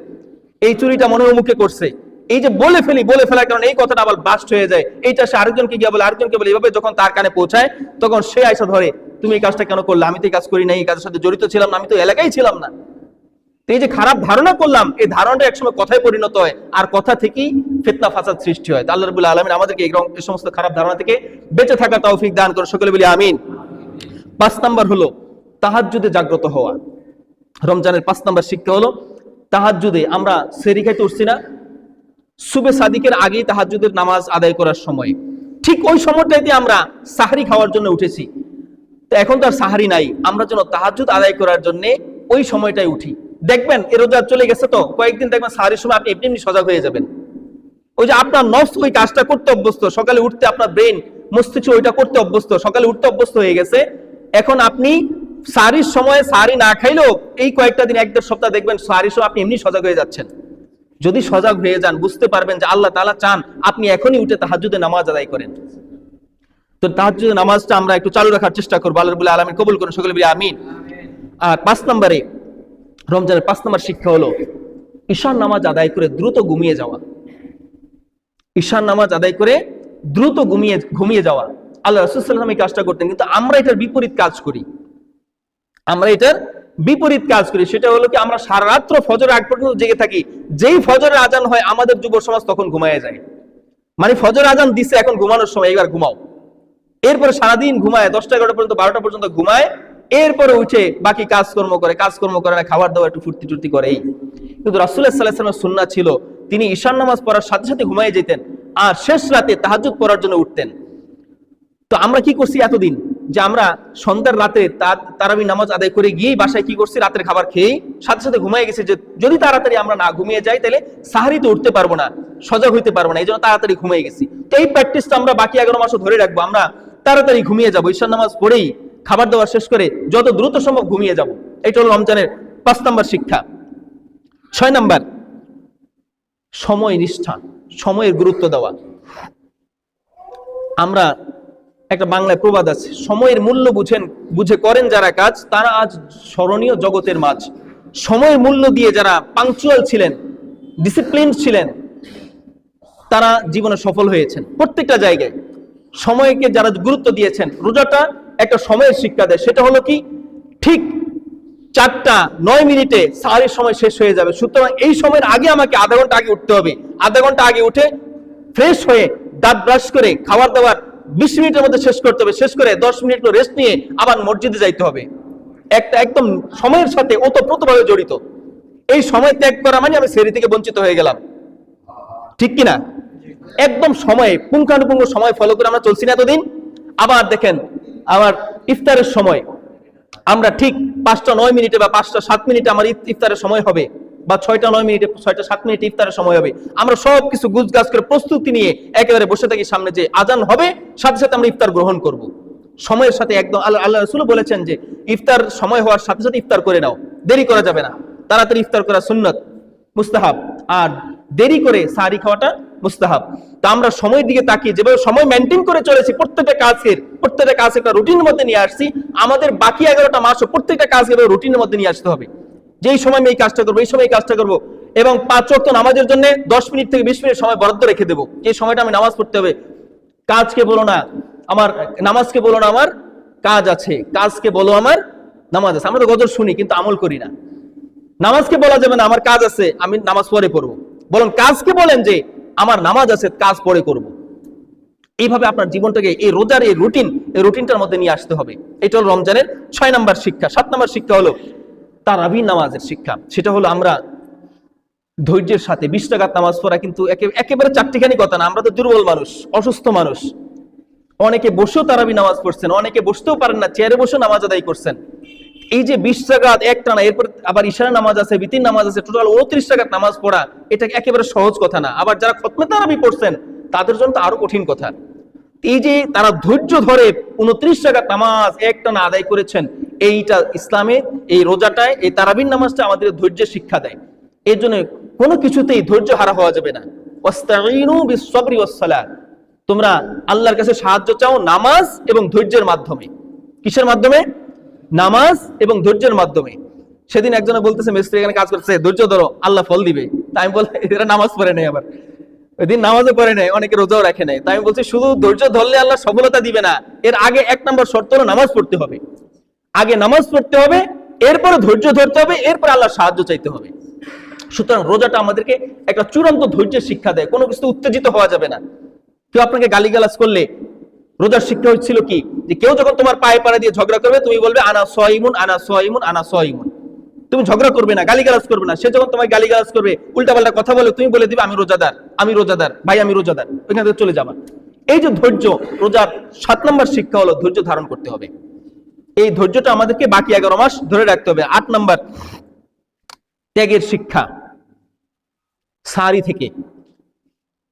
এই চুরিটা মনে অমুকে করছে। এই যে বলে ফেলি, বলে ফেলার কারণে এই কথাটা আবার বাস্ট হয়ে যায়, এইটা সে আরেকজনকে গিয়ে বলে, আরেকজনকে বলে, এভাবে যখন তার কানে পৌঁছায়, তখন সে আইসা ধরে, তুমি এই কাজটা কেন করলে, আমি তো এই কাজ করি নাই, এই কাজের সাথে জড়িত ছিলাম না, আমি তো এলাকায় ছিলাম না। এই যে খারাপ ধারণা করলাম, এই ধারণাটা একসময় কথায় পরিণত হয়, আর কথা থেকেই ফিতনা ফাসাদ সৃষ্টি হয়। আল্লাহ রাব্বুল আলামিন আমাদেরকে এই সমস্ত খারাপ ধারণা থেকে বেঁচে থাকার তৌফিক দান করে, সকলে বলি আমিন। 5 নাম্বার হলো তাহাজ্জুদে জাগ্রত হওয়া। রমজানের 5 নাম্বার শিক্ষা হলো তাহাজ্জুদে, আমরা সেহরি খাইতে উঠছি না, সুবে সাদিকের আগেই তাহাজ্জুদের নামাজ আদায় করার সময়, ঠিক ওই সময়টাতে আমরা সাহরি খাওয়ার জন্য উঠেছি। তো এখন তো আর সাহারি নাই, আমরা যেন তাহাজ্জুদ আদায় করার জন্য ওই সময়টাই উঠি। দেখবেন এ রোজা চলে গেছে, তো কয়েকদিন দেখবেন সাহারির সময় আপনি এমনি সজাগ হয়ে যাবেন। ওই যে আপনার নফস ওই কাজটা করতে অভ্যস্ত, সকালে উঠতে আপনার ব্রেন মস্তিষ্ক ওইটা করতে অভ্যস্ত, সকালে উঠতে অভ্যস্ত হয়ে গেছে। এখন আপনি সাহারির সময় সাহারি না খাইলেও এই কয়েকটা দিন, 1-1.5 সপ্তাহ দেখবেন সাহারির সময় আপনি এমনি সজাগ হয়ে যাচ্ছেন। যদি সজাগ হয়ে যান, বুঝতে পারবেন যে আল্লাহ তাআলা চান আপনি এখনই উঠে তাহাজ্জুদে নামাজ আদায় করেন। তো তাহাজ্জুদের নামাজটা আমরা একটু চালু রাখার চেষ্টা করব। আল্লাহ রাব্বুল আলামিন কবুল করুন, সকলে বলি আমিন। আর 5 নম্বরে, রমজানের 5 নম্বর শিক্ষা হলো ঈশার নামাজ আদায় করে দ্রুত ঘুমিয়ে যাওয়া, ঈশার নামাজ আদায় করে দ্রুত ঘুমিয়ে যাওয়া। আল্লাহ রাসূল সাল্লাল্লাহু আলাইহি ওয়াসাল্লাম এই কাজটা করতেন, কিন্তু আমরা এটার বিপরীত কাজ করি। আমরা এটার বিপরীত কাজ করি, সেটা হলো কি আমরা সারা রাত্র ফজরের আগ পর্যন্ত জেগে থাকি। যেই ফজরের আজান হয় আমাদের যুব সমাজ তখন ঘুমায় যায়, মানে ফজর আজান দিছে এখন ঘুমানোর সময়, এবার ঘুমাও। এরপরে সারাদিন ঘুমায়, 10টা 11টা পর্যন্ত 12টা পর্যন্ত ঘুমায়, এরপরে উঠে বাকি কাজকর্ম করে না, খাবার দাবার একটু ফুর্তি টুর্তি করে। এই কিন্তু রাসূলুল্লাহ সাল্লাল্লাহু আলাইহি ওয়াসাল্লামের সুন্নাহ ছিল তিনি ঈশার নামাজ পড়ার সাথে সাথে ঘুমিয়ে যেতেন আর শেষ রাতে তাহাজ্জুদ পড়ার জন্য উঠতেন। তো আমরা কি করছি এতদিন, যে আমরা সন্ধ্যার রাতে তারাবি নামাজ আদায় করে গিয়ে বাসায় কি করছি, রাতের খাবার খেয়ে সাথে সাথে ঘুমিয়ে গেছি, যে যদি তাড়াতাড়ি আমরা না ঘুমিয়ে যাই তাহলে সাহারিতে উঠতে পারবো না, সজাগ হইতে পারবো না, এই জন্য তাড়াতাড়ি ঘুমিয়ে গেছি। তো এই প্র্যাকটিসটা আমরা বাকি 11 মাসও ধরে রাখবো, আমরা তাড়াতাড়ি ঘুমিয়ে যাবো, ঈশার নামাজ পড়েই খাবার দাবার শেষ করে যত দ্রুত সম্ভব ঘুমিয়ে যাব। এটা হলো রমজানের 5 নম্বর শিক্ষা। 6 নম্বর, সময় নিষ্ঠা, সময়ের গুরুত্ব দেওয়া। আমরা একটা বাংলায় প্রবাদ আছে, সময়ের মূল্য বুঝে করেন যারা কাজ তারা আজ স্মরণীয় জগতের মাঝ। সময়ের মূল্য দিয়ে যারা পাংচুয়াল ছিলেন, ডিসিপ্লিন ছিলেন, তারা জীবনে সফল হয়েছেন প্রত্যেকটা জায়গায়। সময়কে যারা গুরুত্ব দিয়েছেন, রোজাটা একটা সময়ের শিক্ষা দেয়, সেটা হলো কি ঠিক 4:09 সাহারির সময় শেষ হয়ে যাবে, সুতরাং এই সময়ের আগে আমাকে আধা ঘন্টা আগে উঠতে হবে। আধা ঘন্টা আগে উঠে ফ্রেশ হয়ে দাঁত ব্রাশ করে খাবার দাবার 20 মিনিটের মধ্যে শেষ করতে হবে, শেষ করে 10 মিনিট রেস্ট নিয়ে আবার মসজিদে যাইতে হবে। একটা একদম সময়ের সাথে ওতপ্রোতভাবে জড়িত। এই সময় ত্যাগ করা মানে আমি সেহরি থেকে বঞ্চিত হয়ে গেলাম, ঠিক কিনা? একদম সময়ে পুঙ্খানুপুঙ্খ সময় ফলো করে আমরা চলছি না এতদিন। আবার দেখেন আমার ইফতারের সময় আমরা ঠিক 5:09 বা 5:07 আমার ইফতারের সময় হবে, বা 6:09 6:07 ইফতারের সময় হবে, আমরা সবকিছু গুছগাছ করে প্রস্তুতি নিয়ে একেবারে বসে থাকি, সামনে যে আজান হবে সাথে সাথে আমরা ইফতার গ্রহণ করব। সময়ের সাথে একদম আল্লাহ রাসূল বলেছেন যে ইফতার সময় হওয়ার সাথে সাথে ইফতার করে নাও, দেরি করা যাবে না। তাড়াতাড়ি ইফতার করা সুন্নাত, মুস্তাহাব, আর দেরি করে সাহারি খাওয়াটা মুস্তাহাব। তা আমরা সময়ের দিকে তাকিয়ে যেভাবে সময় মেনটেন করে চলেছি, প্রত্যেকটা কাজ একটা রুটিনের মধ্যে নিয়ে আসছি, আমাদের বাকি 11টা মাসও প্রত্যেকটা কাজ এভাবে রুটিনের মধ্যে নিয়ে আসতে হবে। যেই সময় আমি এই কাজটা করবো, এই সময় এই কাজটা করবো, এবং 5 ওয়াক্ত নামাজের জন্য 10 মিনিট থেকে 20 মিনিট সময় বরাদ্দ রেখে দেবো। এই সময়টা আমি নামাজ পড়তে হবে। কাজকে বলো না আমার নামাজকে বলো না আমার কাজ আছে, কাজকে বলো আমার নামাজ আছে। আমরা তো গজল শুনি কিন্তু আমল করি না। নামাজকে বলা যাবে না আমার কাজ আছে, আমি নামাজ পরে পড়বো, বলুন কাজকে বলেন যে আমার নামাজ আছে, কাজ পরে করব। এইভাবে আপনার জীবনটাকে এই রোজার এই রুটিনটার মধ্যে নিয়ে আসতে হবে। এটা হলো রমজানের 6 নম্বর শিক্ষা। 7 নম্বর শিক্ষা হলো তারাবি নামাজের শিক্ষা। সেটা হলো আমরা ধৈর্যের সাথে 20 রাকাত নামাজ পড়া, কিন্তু একেবারে চারটিখানি কথা না। আমরা তো দুর্বল মানুষ, অসুস্থ মানুষ, অনেকে বসেও তারাবি নামাজ পড়ছেন, অনেকে বসতেও পারেন না, চেয়ারে বসেও নামাজ আদায় করছেন। এই যে 20 রাকাত একটানা, এরপর আবার ইশারা নামাজ আছে, বিতির নামাজ আছে, টোটাল 29 রাকাত নামাজ পড়া, এটা একেবারে সহজ কথা না। আবার যারা খতমে তারাবি পড়ছেন তাদের জন্য তো আরো কঠিন কথা। এই যে তারা ধৈর্য ধরে 29 রাকাত নামাজ একটানা আদায় করেছেন, এইটা ইসলামে এই রোজাটায় এই তারাবির নামাজটা আমাদের ধৈর্যের শিক্ষা দেয়। এর জন্য কোনো কিছুতেই ধৈর্য হারা হওয়া যাবে না। ওয়াস্তাঈনু বিস-সাবরি ওয়াস-সালাত, তোমরা আল্লাহর কাছে সাহায্য চাও নামাজ এবং ধৈর্যের মাধ্যমে। কিসের মাধ্যমে? নামাজ এবং ধৈর্যের মাধ্যমে। সেদিন একজনে বলতেছে মিস্ত্রি এখানে কাজ করতেছে, ধৈর্য ধরো আল্লাহ ফল দিবে। তাই আমি বললাম এরা নামাজ পড়ে নাই, আবার ওই দিন নামাজও পড়ে নাই, অনেকে রোজাও রাখে নাই। তাই আমি বলছি শুধু ধৈর্য ধরলে আল্লাহ সফলতা দিবে না, এর আগে 1 নম্বর শর্ত হলো নামাজ পড়তে হবে। আগে নামাজ পড়তে হবে, এরপরে ধৈর্য ধরতে হবে, এরপর আল্লাহ সাহায্য চাইতে হবে। সুতরাং রোজাটা আমাদেরকে একটা চূড়ান্ত ধৈর্যের শিক্ষা দেয়। কোনো কিছু উত্তেজিত হওয়া যাবে না। কেউ আপনাকে গালিগালাজ করলে রোজার শিক্ষা হচ্ছিল কি, যে কেউ যখন তোমার পায়ে পাড়া দিয়ে ঝগড়া করবে তুমি বলবে আনা সাইমুন আনা সাইমুন আনা সাইমুন। তুমি ঝগড়া করবে না, গালিগালাজ করবে না। সে যখন তোমায় গালিগালাজ করবে, উল্টাপাল্টা কথা বলে, তুমি বলে দিবে আমি রোজাদার, আমি রোজাদার, ভাই আমি রোজাদার, ওইখান থেকে চলে যাবা। এই যে ধৈর্য, রোজার 7 নম্বর শিক্ষা হলো ধৈর্য ধারণ করতে হবে। এই ধৈর্যটা আমাদেরকে বাকি 11 মাস ধরে রাখতে হবে। 8 নম্বর ত্যাগের শিক্ষা। সাহারি থেকে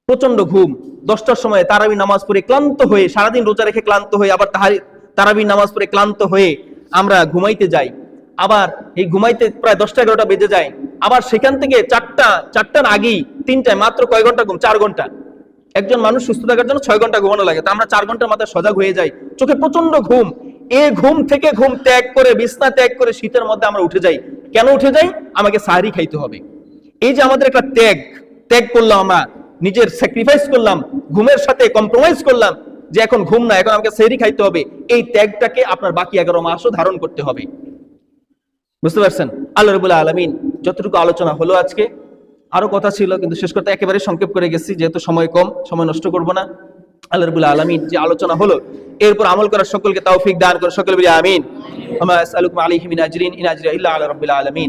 প্রচন্ড ঘুম, 10টার সময় তারাবি নামাজ পড়ে ক্লান্ত হয়ে, সারাদিন রোজা রেখে ক্লান্ত হয়ে, আবার তারাবি নামাজ পড়ে ক্লান্ত হয়ে আমরা ঘুমাইতে যাই। আবার এই ঘুমাইতে প্রায় 10টা-11টা বেজে যায়। আবার সেখান থেকে 4টার আগেই 3টায়, মাত্র কয় ঘন্টা ঘুম? 4 ঘন্টা। একজন মানুষ সুস্থ থাকার জন্য 6 ঘন্টা ঘুমানো লাগে, তা আমরা 4 ঘন্টার মাথায় সজাগ হয়ে যাই, চোখে প্রচন্ড ঘুম। এই ঘুম থেকে ঘুম ত্যাগ করে, বিছনা ত্যাগ করে শীতের মধ্যে আমরা উঠে যাই। কেন উঠে যাই? আমাকে সাহারি খাইতে হবে। এই যে আমাদের একটা ত্যাগ করলাম, আমরা নিজের স্যাক্রিফাইস করলাম, ঘুমের সাথে কম্প্রোমাইজ করলাম, যে এখন ঘুম না, এখন আমাকে সেহরি খাইতে হবে, এই ত্যাগটাকে আপনার বাকি 11 মাসও ধারণ করতে হবে। বুঝতে পারছেন? আল্লাহ রাব্বুল আলামিন যতটুকু আলোচনা হলো আজকে, আরো কথা ছিল কিন্তু শেষ করতে একেবারে সংক্ষেপ করে গেছি, যেহেতু সময় কম, সময় নষ্ট করব না। আল্লাহ রাব্বুল আলামিন যে আলোচনা হলো এরপর আমল করার সকলকে তৌফিক দান করে, সকলে বলি আমিন। ওয়া মা আসআলুকুম আলাইহি মিন আজরিন ইন আজরিয়া ইল্লা আলা রাব্বিল আলামিন।